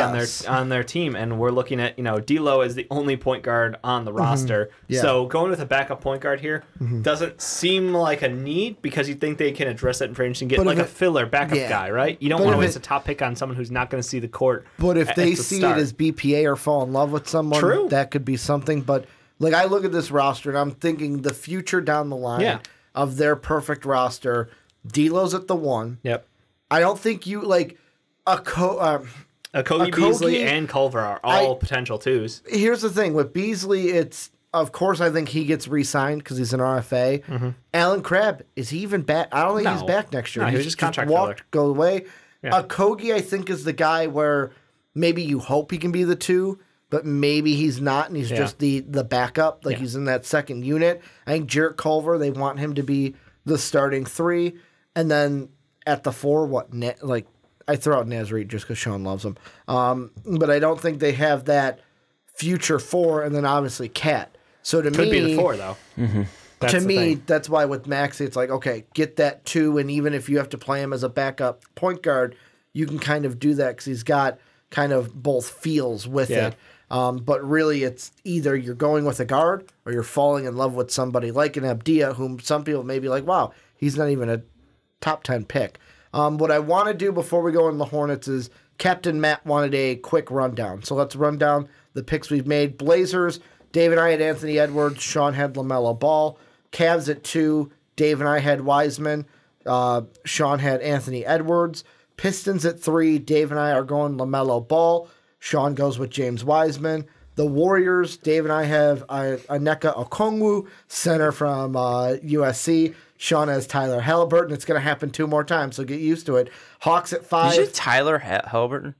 on their team, and we're looking at, you know, D'Lo is the only point guard on the roster. Yeah. So going with a backup point guard here doesn't seem like a need because you think they can address it in free agency and get like a filler backup guy, right? You don't want to waste a top pick on someone who's not going to see the court. But if they see it as BPA or fall in love with someone, that could be something. But like, I look at this roster and I'm thinking the future down the line of their perfect roster. D'Lo's at the 1. Yep. I don't think you like Kogi Beasley and Culver are all potential twos. Here's the thing with Beasley, it's of course I think he gets re-signed because he's an RFA. Alan Crabb, is he even back? I don't think he's back next year. No, he was just contract walked, go away. Kogi, I think, is the guy where maybe you hope he can be the 2, but maybe he's not, and he's just the backup. Like he's in that second unit. I think Jarrett Culver, they want him to be the starting 3, and then at the 4, I throw out Nasreed just because Sean loves him. But I don't think they have that future 4, and then obviously Cat. So to me, could be the 4 though. To me, that's why with Maxey, it's like, okay, get that 2, and even if you have to play him as a backup point guard, you can kind of do that because he's got kind of both feels with it. But really, it's either you're going with a guard or you're falling in love with somebody like an Abdia, whom some people may be like, wow, he's not even a top 10 pick. What I want to do before we go in the Hornets is Captain Matt wanted a quick rundown. So let's run down the picks we've made. Blazers, Dave and I had Anthony Edwards. Sean had LaMelo Ball. Cavs at 2. Dave and I had Wiseman. Sean had Anthony Edwards. Pistons at 3. Dave and I are going LaMelo Ball. Sean goes with James Wiseman. The Warriors, Dave and I have Aneka Okongwu, center from USC. Sean has Tyler Halliburton. It's going to happen 2 more times, so get used to it. Hawks at 5. Did you say Tyler Halliburton?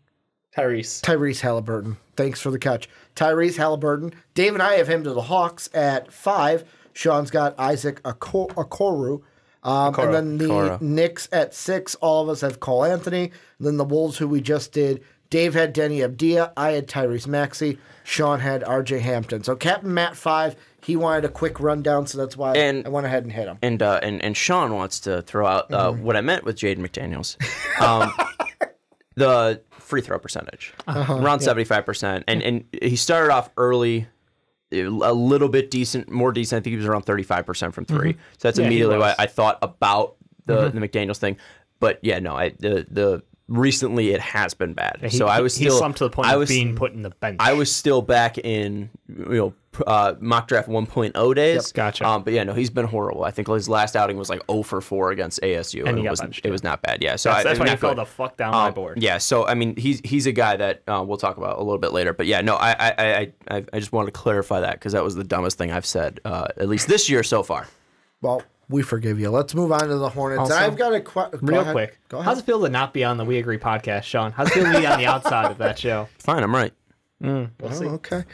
Tyrese Halliburton. Thanks for the catch. Tyrese Halliburton. Dave and I have him to the Hawks at 5. Sean's got Isaac Okoro. And then the Knicks at 6. All of us have Cole Anthony. And then the Wolves, who we just did. Dave had Denny Abdia. I had Tyrese Maxey. Sean had RJ Hampton. So Captain Matt 5. He wanted a quick rundown, so that's why I went ahead and hit him. And Sean wants to throw out what I meant with Jaden McDaniels. The free throw percentage. Around 75%. And he started off early, a little bit more decent. I think he was around 35% from 3. So that's immediately why I thought about the McDaniels thing. But yeah, no, recently it has been bad. Yeah, so I was still he slumped to the point of being put in the bench. I was still back in mock draft 1.0 days. Yep, gotcha. But yeah, no, he's been horrible. I think his last outing was like 0 for 4 against ASU, and it was not bad. Yeah, so that's why he fell the fuck down my board. Yeah, so I mean, he's a guy that we'll talk about a little bit later. But yeah, no, I just wanted to clarify that because that was the dumbest thing I've said at least this year so far. Well, we forgive you. Let's move on to the Hornets. Also, and I've got a question. Real quick. Go ahead. How's it feel to not be on the We Agree podcast, Sean? How's it feel to be on the outside of that show? Fine, I'm right. We'll see. Okay.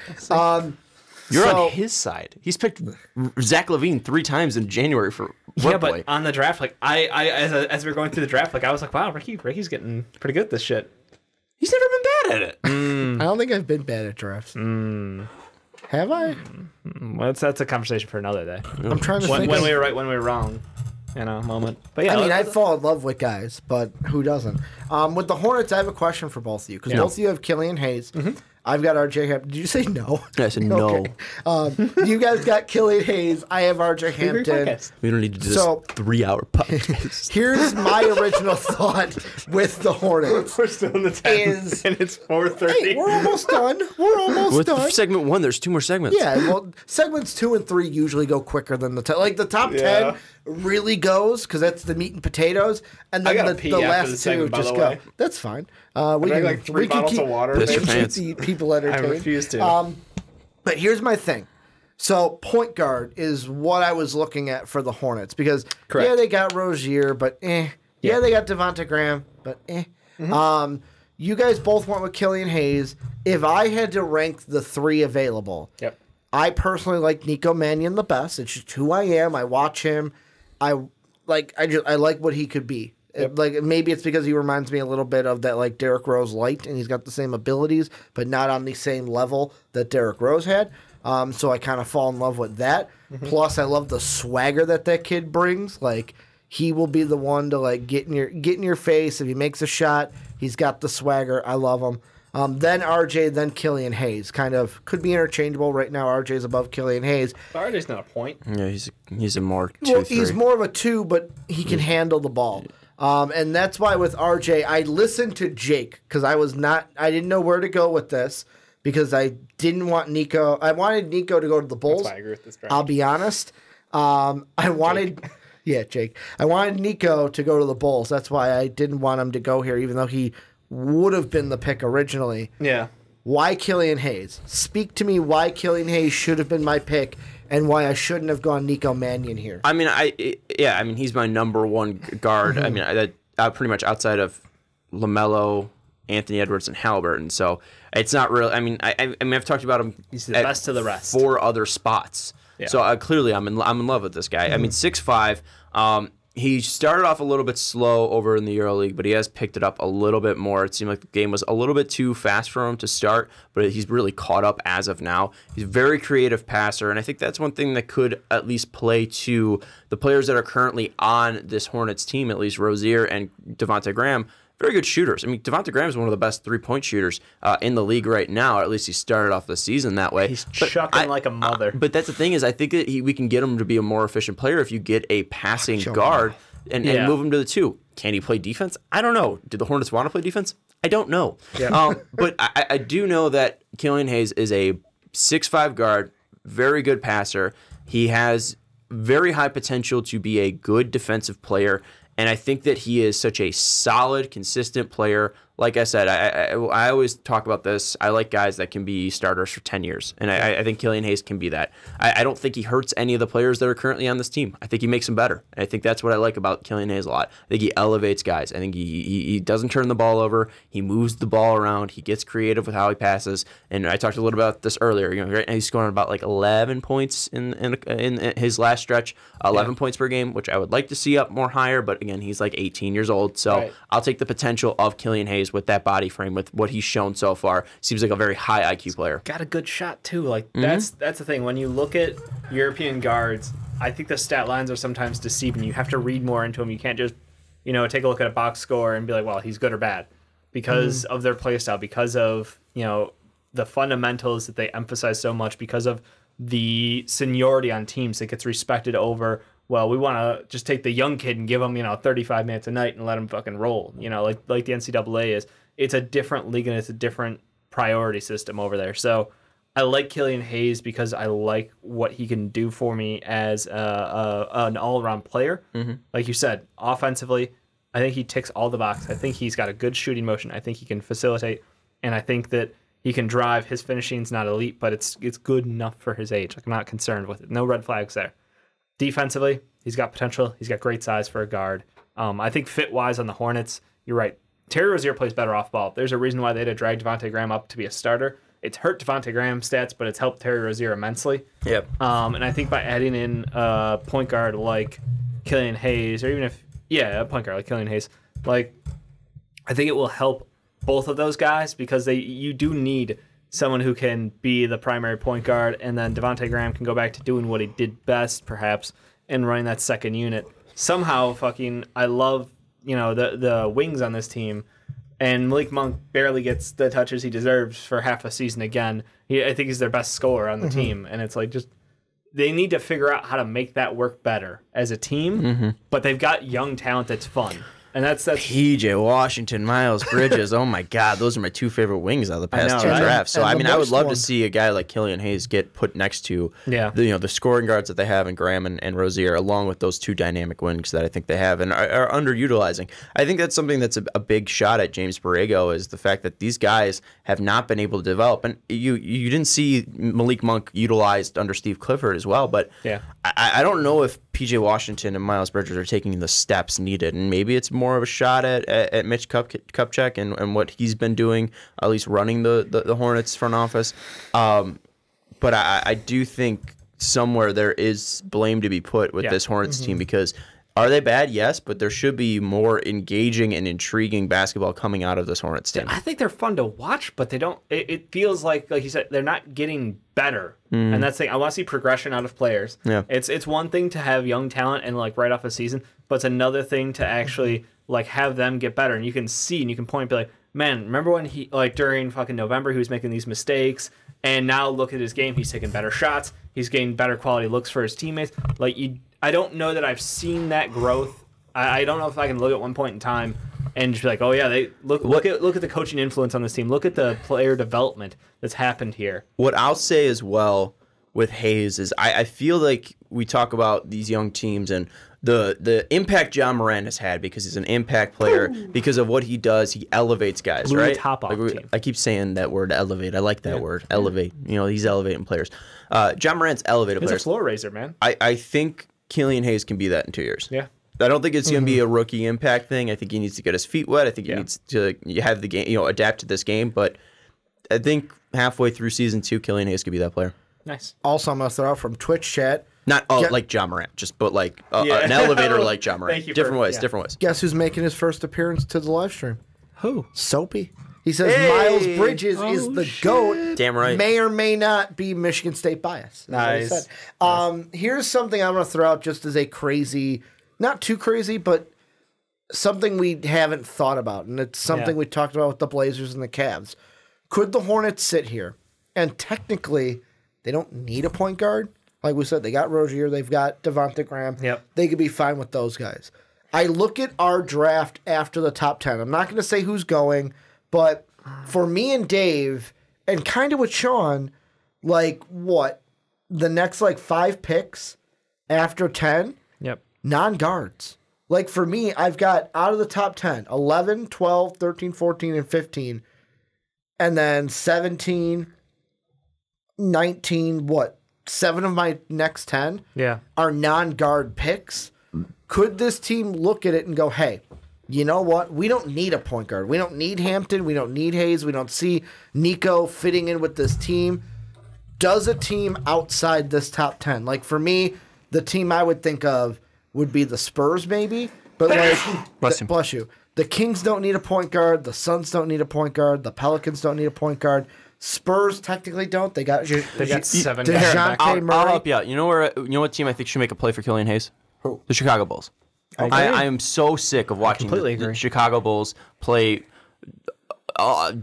You're on his side. He's picked Zach LaVine 3 times in January for Yeah, but on the draft, like as we were going through the draft, like I was like, wow, Ricky's getting pretty good at this shit. He's never been bad at it. I don't think I've been bad at drafts. Have I? Well, that's a conversation for another day. I'm trying to think. When we were right, when we were wrong. Moment. But yeah, I mean, I fall in love with guys, but who doesn't? With the Hornets, I have a question for both of you because both of you have Killian Hayes. I've got RJ Hampton. Did you say no? I said no. Okay. You guys got Killian Hayes. I have RJ Hampton. We don't need to do this 3-hour podcast. Here's my original thought with the Hornets. We're still in the 10th, and it's 4:30. Hey, we're almost done. With segment 1, there's 2 more segments. Yeah, well, segments 2 and 3 usually go quicker than the 10. Like the top 10 really goes because that's the meat and potatoes, and then the last two just go. That's fine. We can like 3 bottles of water. Keep the people entertained. I refuse to. But here's my thing. So point guard is what I was looking at for the Hornets because yeah, they got Rozier, but Yeah, they got Devonta Graham, but you guys both went with Killian Hayes. If I had to rank the 3 available, I personally like Nico Mannion the best. It's just who I am. I watch him. I like what he could be. Like maybe it's because he reminds me a little bit of that like Derrick Rose light, and he's got the same abilities, but not on the same level that Derrick Rose had. So I kind of fall in love with that. Plus, I love the swagger that kid brings. Like he will be the one to like get in your face if he makes a shot. He's got the swagger. I love him. Then RJ, then Killian Hayes. Kind of could be interchangeable. Right now, RJ's above Killian Hayes. But RJ's not a point. Yeah, he's a more 2-3. Well, he's more of a 2, but he can handle the ball. And that's why with RJ, I listened to Jake because I didn't know where to go with this because I didn't want Nico. I wanted Nico to go to the Bulls. That's why I agree with this draft. I'll be honest. Jake. I wanted Nico to go to the Bulls. That's why I didn't want him to go here, even though he would have been the pick originally. Yeah. Why Killian Hayes? Speak to me why Killian Hayes should have been my pick and why I shouldn't have gone Nico Mannion here. I mean, he's my number 1 guard. I mean, pretty much outside of LaMelo, Anthony Edwards, and Halliburton. So it's not really. I mean, I've talked about him. He's the best of the rest. 4 other spots. Yeah. So clearly, I'm in love with this guy. I mean, 6'5". He started off a little bit slow over in the EuroLeague, but he has picked it up a little bit more. It seemed like the game was a little bit too fast for him to start, but he's really caught up as of now. He's a very creative passer, and I think that's one thing that could at least play to the players that are currently on this Hornets team, at least Rozier and Devonta Graham. Very good shooters. I mean, Devonta Graham is one of the best 3-point shooters in the league right now. Or at least he started off the season that way. He's chucking like a mother. But that's the thing is, I think that we can get him to be a more efficient player if you get a passing guard and move him to the 2. Can he play defense? I don't know. Do the Hornets want to play defense? I don't know. Yeah. But I do know that Killian Hayes is a 6'5" guard, very good passer. He has very high potential to be a good defensive player. And I think that he is such a solid, consistent player. Like I said, I always talk about this. I like guys that can be starters for 10 years. And I think Killian Hayes can be that. I don't think he hurts any of the players that are currently on this team. I think he makes them better. And I think that's what I like about Killian Hayes a lot. I think he elevates guys. I think he doesn't turn the ball over. He moves the ball around. He gets creative with how he passes. And I talked a little about this earlier. You know, right now he's scoring about like 11 points in his last stretch. 11 points per game, which I would like to see up more higher. But again, he's like 18 years old. So I'll take the potential of Killian Hayes with that body frame, with what he's shown so far. Seems like a very high IQ player. Got a good shot too. Like that's the thing. When you look at European guards, I think the stat lines are sometimes deceiving. You have to read more into them. You can't just, take a look at a box score and be like, well, he's good or bad, because of their play style, because of the fundamentals that they emphasize so much, because of the seniority on teams that gets respected over. Well, we want to just take the young kid and give him 35 minutes a night and let him fucking roll. Like the NCAA is. It's a different league and it's a different priority system over there. So I like Killian Hayes because I like what he can do for me as an all-around player. Like you said, offensively, I think he ticks all the boxes. I think he's got a good shooting motion. I think he can facilitate, and I think that he can drive. His finishing's not elite, but it's good enough for his age. Like, I'm not concerned with it. No red flags there. Defensively, he's got potential. He's got great size for a guard. I think fit-wise on the Hornets, you're right. Terry Rozier plays better off ball. There's a reason why they had to drag Devonta Graham up to be a starter. It's hurt Devonta Graham's stats, but it's helped Terry Rozier immensely. Yep. And I think by adding in a point guard like Killian Hayes, or even a point guard like Killian Hayes, like, I think it will help both of those guys, because you do need someone who can be the primary point guard, and then Devonta Graham can go back to doing what he did best, perhaps, and running that second unit. Somehow, I love the wings on this team, and Malik Monk barely gets the touches he deserves for half a season again. I think he's their best scorer on the team, and it's like, just they need to figure out how to make that work better as a team. But they've got young talent that's fun. And that's PJ Washington, Miles Bridges. Oh my God, those are my two favorite wings out of the past two right? drafts. So And I mean, I would love to one. see a guy like Killian Hayes get put next to the scoring guards that they have in Graham and Rozier, along with those two dynamic wings that I think they have and are underutilizing. I think that's something that's a big shot at James Borrego, is the fact that these guys have not been able to develop. And you didn't see Malik Monk utilized under Steve Clifford as well, but I don't know if PJ Washington and Miles Bridges are taking the steps needed, and maybe it's more of a shot at Mitch Kupchak and what he's been doing, at least running the Hornets front office. But I do think somewhere there is blame to be put with this Hornets team, because are they bad? Yes, but there should be more engaging and intriguing basketball coming out of this Hornets team. I think they're fun to watch, but they don't. It feels like you said, they're not getting better, and that's the thing. I want to see progression out of players. Yeah, it's one thing to have young talent and like right off a season, but it's another thing to actually like have them get better, and you can see and you can point and be like, man, remember when he like during fucking November he was making these mistakes, and now look at his game. He's taking better shots. He's getting better quality looks for his teammates. Like I don't know that I've seen that growth. I don't know if I can look at one point in time and just be like, oh yeah, they look at the coaching influence on this team. Look at the player development that's happened here. What I'll say as well with Hayes is I feel like we talk about these young teams and the impact John Moran has had, because he's an impact player, because of what he does. He elevates guys, Blew right? the top off team. I keep saying that word, elevate. I like that word, elevate. You know, he's elevating players. John Moran's elevated players. He's a floor raiser, man. I think Killian Hayes can be that in 2 years. Yeah. I don't think it's going to be a rookie impact thing. I think he needs to get his feet wet. I think he needs to have the game, adapt to this game. But I think halfway through season 2, Killian Hayes could be that player. Nice. Also, I'm going to throw out from Twitch chat. Not like John Morant, but like an elevator like John Morant. Different ways. Guess who's making his first appearance to the live stream? Who? Soapy. He says Miles Bridges is the GOAT. Damn right. May or may not be Michigan State bias. Nice. Here's something I'm going to throw out just as a crazy, not too crazy, but something we haven't thought about. And it's something we talked about with the Blazers and the Cavs. Could the Hornets sit here? And technically, they don't need a point guard. Like we said, they got Rozier. They've got Devontae Graham. Yep. They could be fine with those guys. I look at our draft after the top 10. I'm not going to say who's going. But for me and Dave, and kind of with Sean, like what? The next like 5 picks after 10? Yep. Non-guards. Like for me, I've got out of the top 10, 11, 12, 13, 14, and 15. And then 17, 19, what? 7 of my next 10 are non-guard picks. Could this team look at it and go, hey, you know what? We don't need a point guard. We don't need Hampton. We don't need Hayes. We don't see Nico fitting in with this team. Does a team outside this top 10? Like for me, the team I would think of would be the Spurs maybe. But like, bless you. The Kings don't need a point guard. The Suns don't need a point guard. The Pelicans don't need a point guard. Spurs technically don't. They got 7 DeJounte I'll Murray. help you out. You know what team I think should make a play for Killian Hayes? Who? The Chicago Bulls. I am so sick of watching the Chicago Bulls play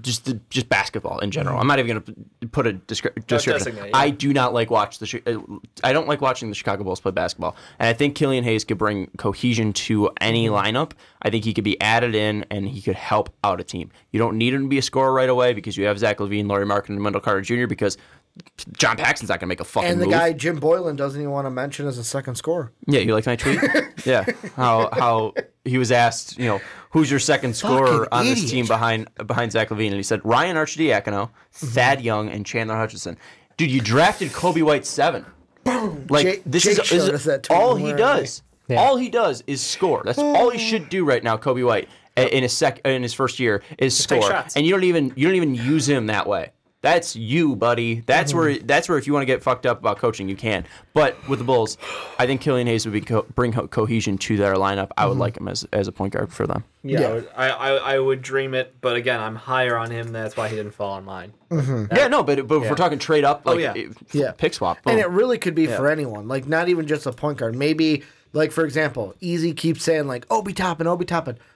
just basketball in general. I'm not even going to put a description. I do not like I don't like watching the Chicago Bulls play basketball. And I think Killian Hayes could bring cohesion to any lineup. I think he could be added in and he could help out a team. You don't need him to be a scorer right away because you have Zach LaVine, Laurie Markin, and Wendell Carter Jr. because John Paxson's not going to make a fucking move. And the guy Jim Boylan doesn't even want to mention as a second scorer. Yeah, you like my tweet? Yeah. How he was asked, who's your second scorer on this team behind Zach LaVine? And he said, Ryan Arcidiacono, Thad Young, and Chandler Hutchinson. Dude, you drafted Kobe White 7. Like, this is all he does. Yeah. All he does is score. That's all he should do right now, Kobe White, in his first year, is score. And you don't even use him that way. That's you, buddy. That's where if you want to get fucked up about coaching, you can. But with the Bulls, I think Killian Hayes would bring cohesion to their lineup. I would like him as a point guard for them. Yeah. I would dream it, but again, I'm higher on him. That's why he didn't fall on mine. But if we're talking trade up, pick swap. Boom. And it really could be for anyone. Like not even just a point guard. Maybe like for example, Easy keeps saying like Obi Toppin.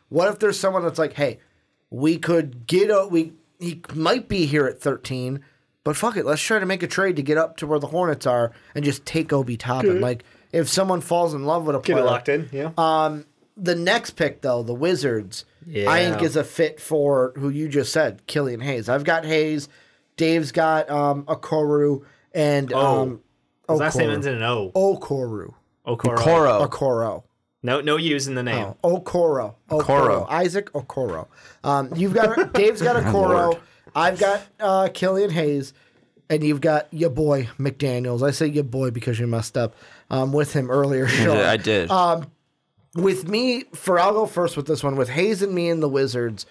What if there's someone that's like, hey, we could get he might be here at 13, but fuck it. Let's try to make a trade to get up to where the Hornets are and just take Obi Toppin. Like, if someone falls in love with a player. Get it locked in, yeah. The next pick, though, the Wizards, Yeah. I think is a fit for who you just said, Killian Hayes. I've got Hayes. Dave's got Okoro and His last name ends in an O. Okoro. Okoro. No use in the name. Okoro. Isaac Okoro. You've got Dave's got Okoro. I've got Killian Hayes, and you've got your boy McDaniels. I say your boy because you messed up with him earlier. Sure, I did. With me, I'll go first with this one. With Hayes and me and the Wizards,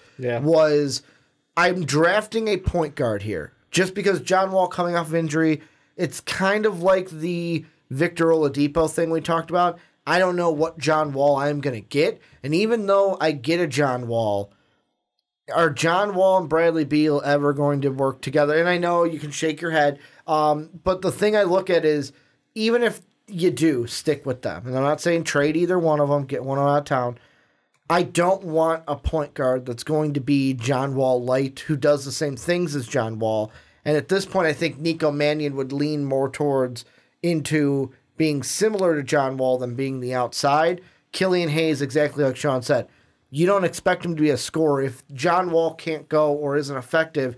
I'm drafting a point guard here. Just because John Wall coming off of injury, it's kind of like the Victor Oladipo thing we talked about. I don't know what John Wall I'm going to get. And even though I get a John Wall, are John Wall and Bradley Beal ever going to work together? And I know you can shake your head, but the thing I look at is even if you do stick with them, and I'm not saying trade either one of them, get one out of town, I don't want a point guard that's going to be John Wall light who does the same things as John Wall. And at this point, I think Nico Mannion would lean more towards into being similar to John Wall than being the outside. Killian Hayes, exactly like Sean said, you don't expect him to be a scorer. If John Wall can't go or isn't effective,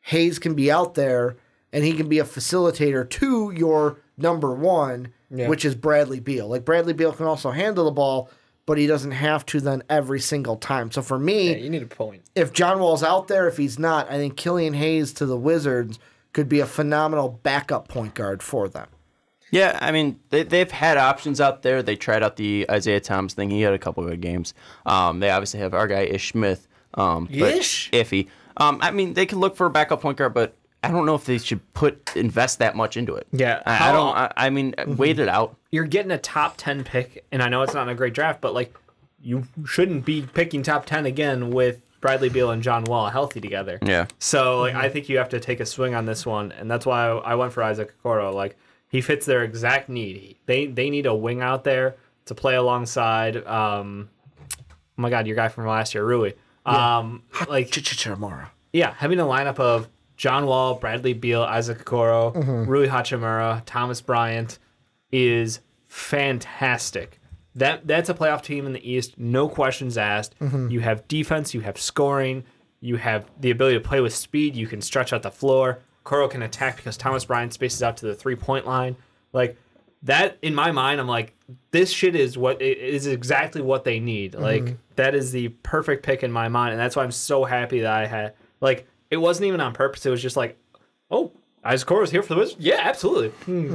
Hayes can be out there and he can be a facilitator to your number one, which is Bradley Beal. Like Bradley Beal can also handle the ball, but he doesn't have to then every single time. So for me, you need a point. If John Wall's out there, if he's not, I think Killian Hayes to the Wizards could be a phenomenal backup point guard for them. Yeah, I mean, they've had options out there. They tried out the Isaiah Thomas thing. He had a couple of good games. They obviously have our guy, Ish Smith. Ish? Iffy. I mean, they can look for a backup point guard, but I don't know if they should invest that much into it. Yeah. I mean, wait it out. You're getting a top 10 pick, and I know it's not a great draft, but like you shouldn't be picking top 10 again with Bradley Beal and John Wall healthy together. Yeah. So like, I think you have to take a swing on this one, and that's why I went for Isaac Okoro. Like, he fits their exact need. They need a wing out there to play alongside. Oh my God, your guy from last year, Rui. Like Hachimura. Yeah, having a lineup of John Wall, Bradley Beal, Isaac Okoro, Rui Hachimura, Thomas Bryant is fantastic. That's a playoff team in the East, no questions asked. You have defense, you have scoring, you have the ability to play with speed. You can stretch out the floor. Okoro can attack because Thomas Bryant spaces out to the 3-point line. Like that, in my mind, I'm like, this shit is exactly what they need. Like that is the perfect pick in my mind, and that's why I'm so happy that I had. Like, it wasn't even on purpose. It was just like, oh, Isaac Okoro's here for the Wizards. Yeah, absolutely.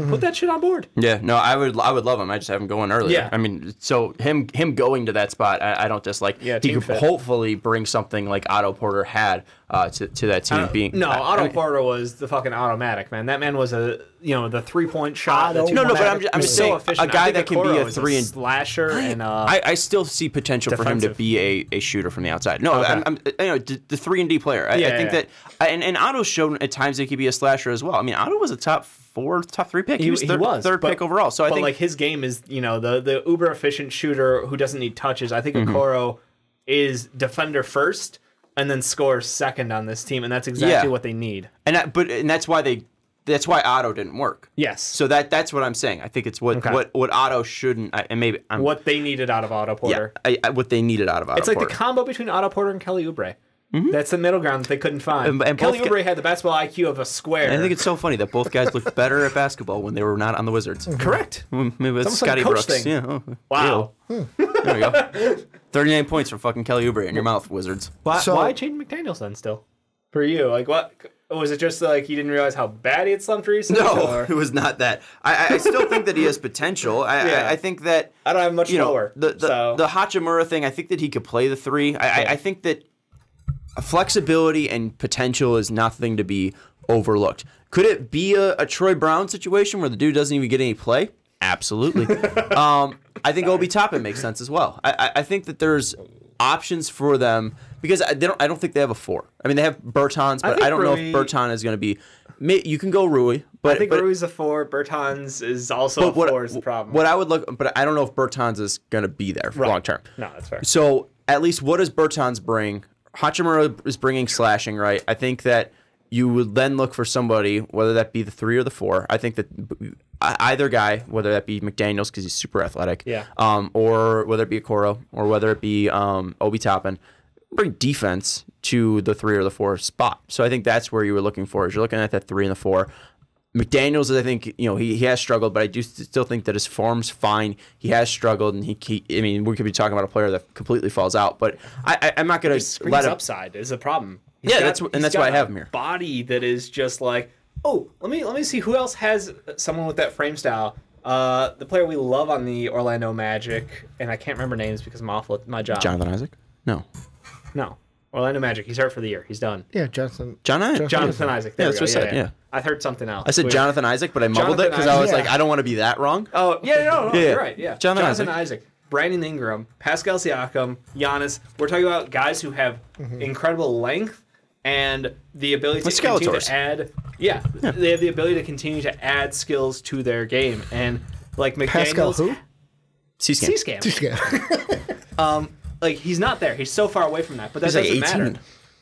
Put that shit on board. Yeah, no, I would love him. I just have him going earlier. Yeah. I mean, so him going to that spot, I don't dislike. Yeah, he could fit. hopefully bring something like Otto Porter had to that team. Otto Porter was the fucking automatic, man. That man was the 3-point shot. But I'm just saying a guy that can be a 3 and slasher and I still see potential for him to be a shooter from the outside. No, Okay. I'm the 3 and D player. I think that and Otto's shown at times he could be a slasher as well. I mean, Otto was a top 3 pick. He was third pick overall. So I think like his game is the uber efficient shooter who doesn't need touches. I think Okoro is defender first and then scores second on this team, and that's exactly what they need. And that's why Otto didn't work. Yes. So that's what I'm saying. I think it's what Otto shouldn't, and maybe what they needed out of Otto Porter. Yeah, what they needed out of Otto Porter. It's like the combo between Otto Porter and Kelly Oubre. That's the middle ground that they couldn't find. And Kelly Oubre had the basketball IQ of a square. I think it's so funny that both guys looked better at basketball when they were not on the Wizards. Correct. Maybe it's like Scotty a coach Brooks. thing. Yeah. Wow. There we go. 39 points for fucking Kelly Oubre in your mouth, Wizards. Why change McDaniels then still? For you, like what? Was it just like you didn't realize how bad he had slumped recently? No, it was not that. I still think that he has potential. I think that I don't have much lower. The Hachimura thing, I think that he could play the 3. I think that flexibility and potential is nothing to be overlooked. Could it be a Troy Brown situation where the dude doesn't even get any play? Absolutely. I think Obi Toppin makes sense as well. I think that there's options for them because I don't think they have a 4. I mean, they have Bertans, but I don't know if Bertan is going to be. You can go Rui, but I think Rui's a 4. Bertans is also a 4. Is the problem. What I would look, but I don't know if Bertans is going to be there for long term. No, that's fair. So at least what does Bertans bring? Hachimura is bringing slashing, right? I think that you would then look for somebody, whether that be the 3 or the 4. I think that either guy, whether that be McDaniels because he's super athletic, or whether it be Okoro, or whether it be Obi Toppin, bring defense to the 3 or the 4 spot. So I think that's where you were looking for. Is you're looking at that 3 and the 4. McDaniels, I think, he has struggled, but I do still think that his form's fine. He has struggled, and we could be talking about a player that completely falls out. But I'm not going to let him. Upside is a problem. That's why I have him here. Body that is just like, let me see who else has someone with that frame style. The player we love on the Orlando Magic, and I can't remember names because I'm awful at my job. Jonathan Isaac? No. Orlando Magic. He's hurt for the year. He's done. Yeah, Jonathan Isaac. That's what I said. Yeah. I heard something else. I said Jonathan Isaac, but I mumbled it because I was like, I don't want to be that wrong. Oh, no, you're right. Yeah. Jonathan Isaac. Brandon Ingram, Pascal Siakam, Giannis. We're talking about guys who have incredible length and the ability to continue to add. Yeah, they have the ability to continue to add skills to their game. And like McDaniels. Pascal who? C-Scam. Like, he's not there. He's so far away from that. But that doesn't matter.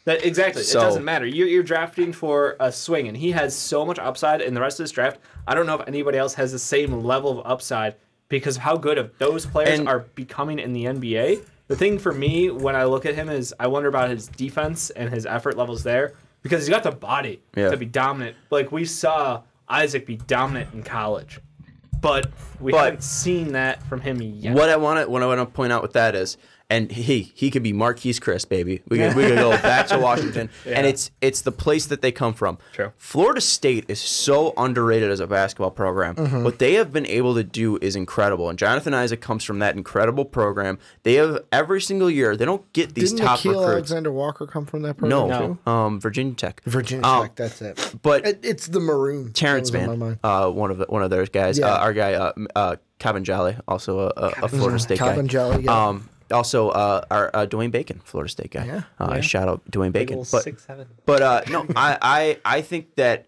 Exactly. It doesn't matter. You're drafting for a swing, and he has so much upside in the rest of this draft. I don't know if anybody else has the same level of upside because of how good of those players are becoming in the NBA. The thing for me when I look at him is I wonder about his defense and his effort levels there because he's got the body to be dominant. Like, we saw Isaac be dominant in college, but we haven't seen that from him yet. What I want to point out with that is, and he could be Marquise Chris, baby. We could go back to Washington, and it's the place that they come from. True. Florida State is so underrated as a basketball program. What they have been able to do is incredible, and Jonathan Isaac comes from that incredible program. They have every single year. They don't get these top recruits. Didn't Alexander Walker come from that program too? Virginia Tech. Virginia Tech, that's it. But it's the maroon. Terrence Mann, one of those guys. Our guy, Kevin Jolly, also a Florida State guy. Kevin Jolly, Also, our Dwayne Bacon, Florida State guy. Shout out Dwayne Bacon. But 6'7". But no, I think that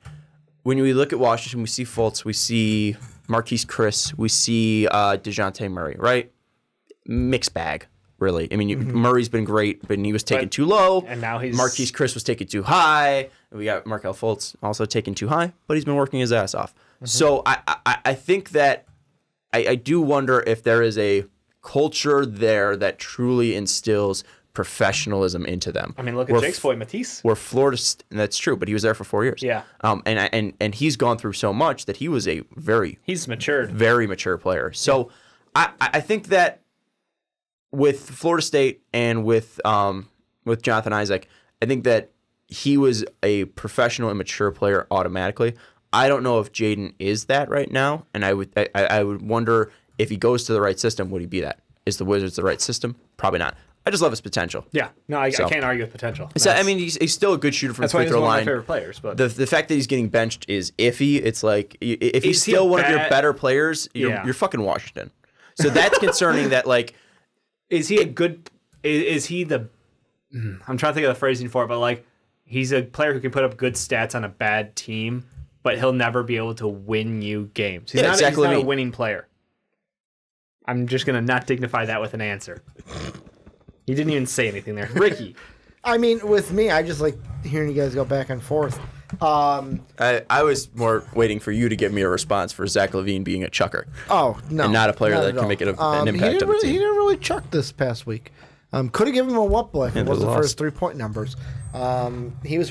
when we look at Washington, we see Fultz, we see Marquise Chris, we see DeJounte Murray, right? Mixed bag, really. I mean, Murray's been great, but he was taken too low. And now Marquise Chris was taken too high. We got Markelle Fultz also taken too high, but he's been working his ass off. So I think that I do wonder if there is a culture there that truly instills professionalism into them. I mean, look at Jake's boy Matisse. Where Florida, that's true, but he was there for 4 years. Yeah. And he's gone through so much that he was a he's matured, very mature player. So I think that with Florida State and with Jonathan Isaac, I think that he was a professional and mature player automatically. I don't know if Jaden is that right now, and I would wonder if he goes to the right system, would he be that? Is the Wizards the right system? Probably not. I just love his potential. Yeah, no, I can't argue with potential. So, I mean, he's still a good shooter from the free throw line. That's why he's one of my favorite players. But the fact that he's getting benched is iffy. It's like if he's still one of your better players, you're fucking Washington. So that's concerning. That like, is he a good? Is he the? I'm trying to think of the phrasing for it, but like, he's a player who can put up good stats on a bad team, but he'll never be able to win you games. He's not a winning player. I'm just going to not dignify that with an answer. He didn't even say anything there. Ricky. I mean, with me, I just like hearing you guys go back and forth. I was more waiting for you to give me a response for Zach LaVine being a chucker. Oh, no. And not a player that can make it an impact on the team. He didn't really chuck this past week. Could have given him a whoop if it was the first 3-point numbers. He was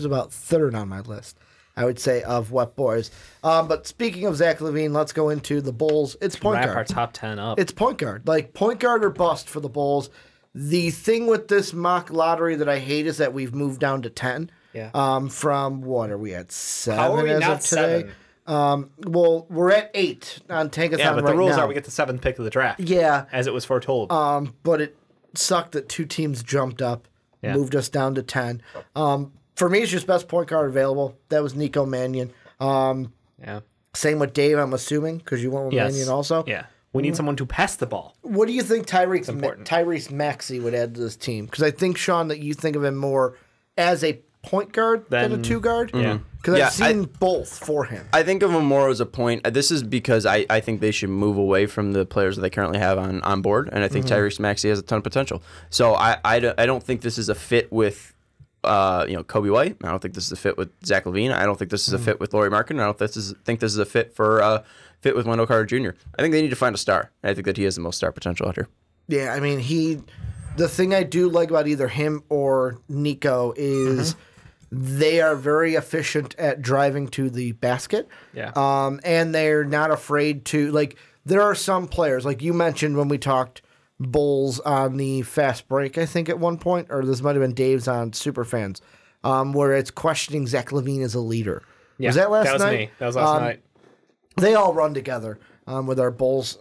about third on my list, I would say, of wet boys. But speaking of Zach LaVine, let's go into the Bulls. It's point guard. Wrap our top 10 up. It's point guard. Like, point guard or bust for the Bulls. The thing with this mock lottery that I hate is that we've moved down to 10. Yeah. From what are we at? 7 How are we as not of today? 7? Well, we're at 8 on Tankathon yeah, but right the rules now. are we get the 7th pick of the draft. Yeah. As it was foretold. But it sucked that 2 teams jumped up, moved us down to 10. For me, it's just best point guard available. That was Nico Mannion. Same with Dave, I'm assuming, because you went with Mannion also. Yeah. We need someone to pass the ball. What do you think Tyrese Maxey would add to this team? Because I think, Sean, that you think of him more as a point guard than a 2 guard. Yeah. Because I've seen both for him. I think of him more as a point. This is because I think they should move away from the players that they currently have on board, and I think Tyrese Maxey has a ton of potential. So I don't think this is a fit with Kobe White. I don't think this is a fit with Zach LaVine. I don't think this is a fit with Lauri Markkanen. I don't think this is a fit for Wendell Carter Jr. I think they need to find a star. I think that he has the most star potential out here. Yeah, I mean, the thing I do like about either him or Nico is they are very efficient at driving to the basket. Yeah. And they're not afraid to, like, there are some players, like you mentioned when we talked Bulls on the fast break, I think at one point, or this might have been Dave's on Superfans, where it's questioning Zach LaVine as a leader. Yeah, was that last night? That was me. That was last night. They all run together with our Bulls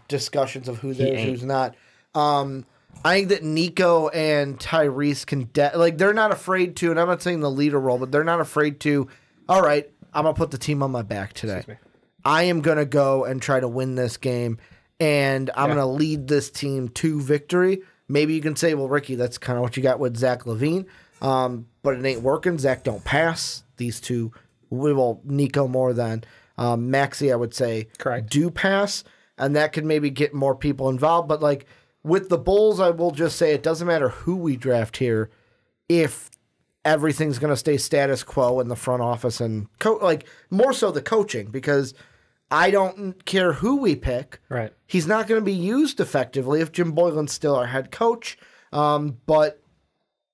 discussions of who's there and who's not. I think that Nico and Tyrese can, they're not afraid to, and I'm not saying the leader role, but they're not afraid to, all right, I'm going to put the team on my back today. I am going to go and try to win this game, and I'm going to lead this team to victory. Maybe you can say, well, Ricky, that's kind of what you got with Zach LaVine, but it ain't working. Zach don't pass. These two, Nico more than Maxey, I would say, do pass, and that could maybe get more people involved. But, like, with the Bulls, I will just say it doesn't matter who we draft here if everything's going to stay status quo in the front office and more so the coaching, because I don't care who we pick. Right. He's not going to be used effectively if Jim Boylan's still our head coach. But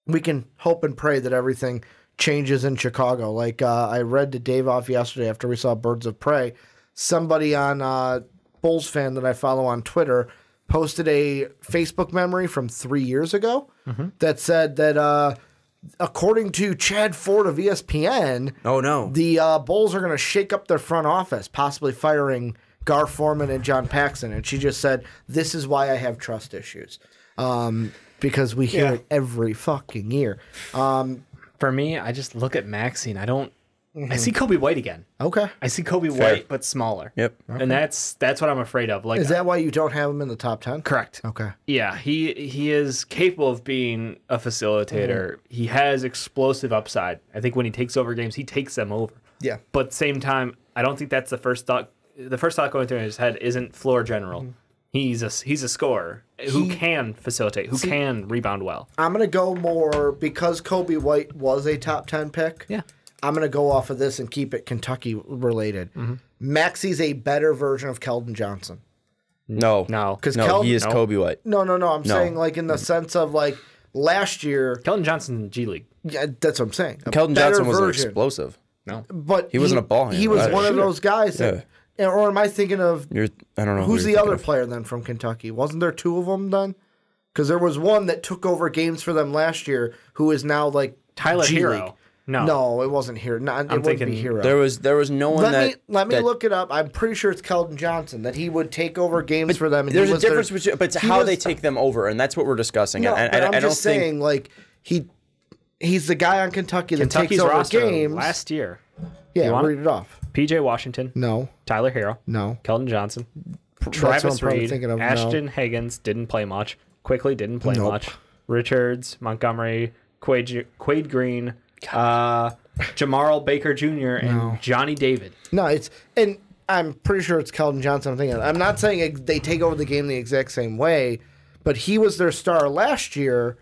we can hope and pray that everything changes in Chicago. Like I read to Dave off yesterday after we saw Birds of Prey. Somebody on Bulls fan that I follow on Twitter posted a Facebook memory from 3 years ago that said that according to Chad Ford of ESPN, the Bulls are going to shake up their front office, possibly firing Gar Forman and John Paxson. And she just said, this is why I have trust issues. Because we hear it every fucking year. For me, I just look at Maxey and I don't. I see Kobe White again. Okay. I see Kobe White, but smaller. Yep. Okay. And that's what I'm afraid of. Like, is that why you don't have him in the top 10? Correct. Okay. Yeah, he is capable of being a facilitator. He has explosive upside. I think when he takes over games, he takes them over. Yeah. But at the same time, I don't think that's the first thought. The first thought going through his head isn't floor general. He's a scorer who can facilitate, who can rebound well. I'm going to go more because Kobe White was a top 10 pick. Yeah. I'm going to go off of this and keep it Kentucky related. Maxey's a better version of Keldon Johnson. No. Because he is Kobe White. No. I'm saying like in the sense of like last year. Keldon Johnson, G League. Yeah, that's what I'm saying. Keldon Johnson wasn't explosive. No. But he wasn't a ball handler. He was one of those guys that, or am I thinking of, I don't know. Who's the other player then from Kentucky? Wasn't there two of them then? Because there was one that took over games for them last year who is now like Tyler G Hero. League. No, it wasn't here. It wouldn't be Hero. There was no one Let me look it up. I'm pretty sure it's Keldon Johnson that he would take over games for them. And there's a difference between, but it's how they take them over, and that's what we're discussing. No, and but I I'm don't just saying, like he's the guy on Kentucky that takes over games last year. Yeah, read it off. PJ Washington. No. Tyler Hero. No. Keldon Johnson. That's Travis what I'm Reed. thinking of. Ashton Higgins didn't play much. Quickly didn't play much. Richards, Montgomery, Quade Green, Jamar Baker Jr. and Johnny David. No, and I'm pretty sure it's Keldon Johnson. I'm thinking. I'm not saying they take over the game the exact same way, but he was their star last year,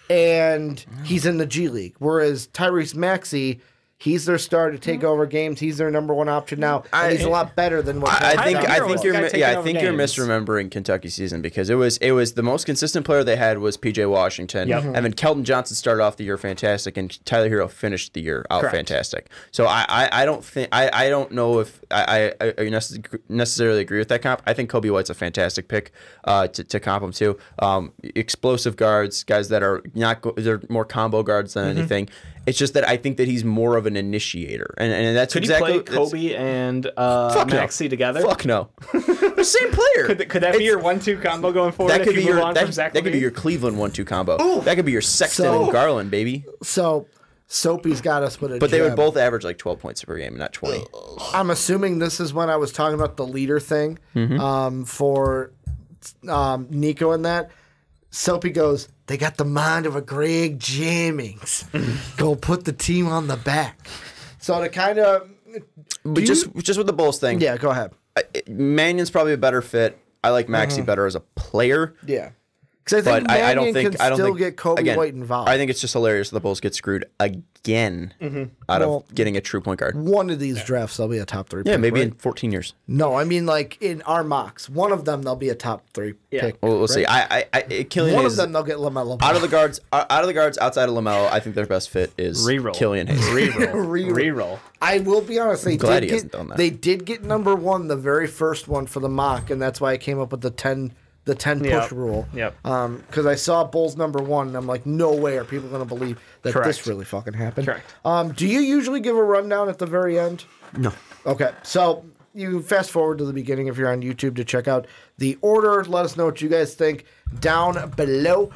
and he's in the G League. Whereas Tyrese Maxey, he's their star to take over games. He's their number one option now, and he's a lot better than what I think you're games. misremembering Kentucky season because it was the most consistent player they had was PJ Washington, and then Keldon Johnson started off the year fantastic, and Tyler Hero finished the year out fantastic. So I don't know if I necessarily agree with that comp. I think Kobe White's a fantastic pick to comp him to. Explosive guards, guys that are they're more combo guards than anything. It's just that I think that he's more of an initiator, and that's could exactly. Could he play Kobe and Maxey together? Fuck no, the same player. Could that be your 1-2 combo going forward? That could be your Cleveland 1-2 combo. Ooh. That could be your Sexton and Garland, baby. So Soapy's got us with a But they would both average like 12 points per game, not 20. I'm assuming this is when I was talking about the leader thing for Nico and that. Soapy goes, they got the mind of a Greg Jennings. Go put the team on the back. So to kind of... Just with the Bulls thing. Yeah, go ahead. Mannion's probably a better fit. I like Maxey better as a player. Yeah. Because I think But I don't Mannion think can I don't still think get Kobe again, White involved. I think it's just hilarious that the Bulls get screwed again out of getting a true point guard. One of these drafts, they'll be a top 3 pick. Yeah, maybe right? in 14 years. No, I mean like in our mocks. One of them, they'll be a top 3 pick. We'll right? see. Killian One Hayes, of them, they'll get LaMelo. out of the guards outside of LaMelo, I think their best fit is Reroll. Killian Hayes. Reroll. I will be honest. glad he hasn't done that. They did get number 1, the very first one for the mock, and that's why I came up with the 10 push rule. Yep. Because I saw Bulls number 1, and I'm like, no way are people going to believe that this really fucking happened. Correct. Do you usually give a rundown at the very end? No. Okay, so you fast forward to the beginning if you're on YouTube to check out the order. Let us know what you guys think down below.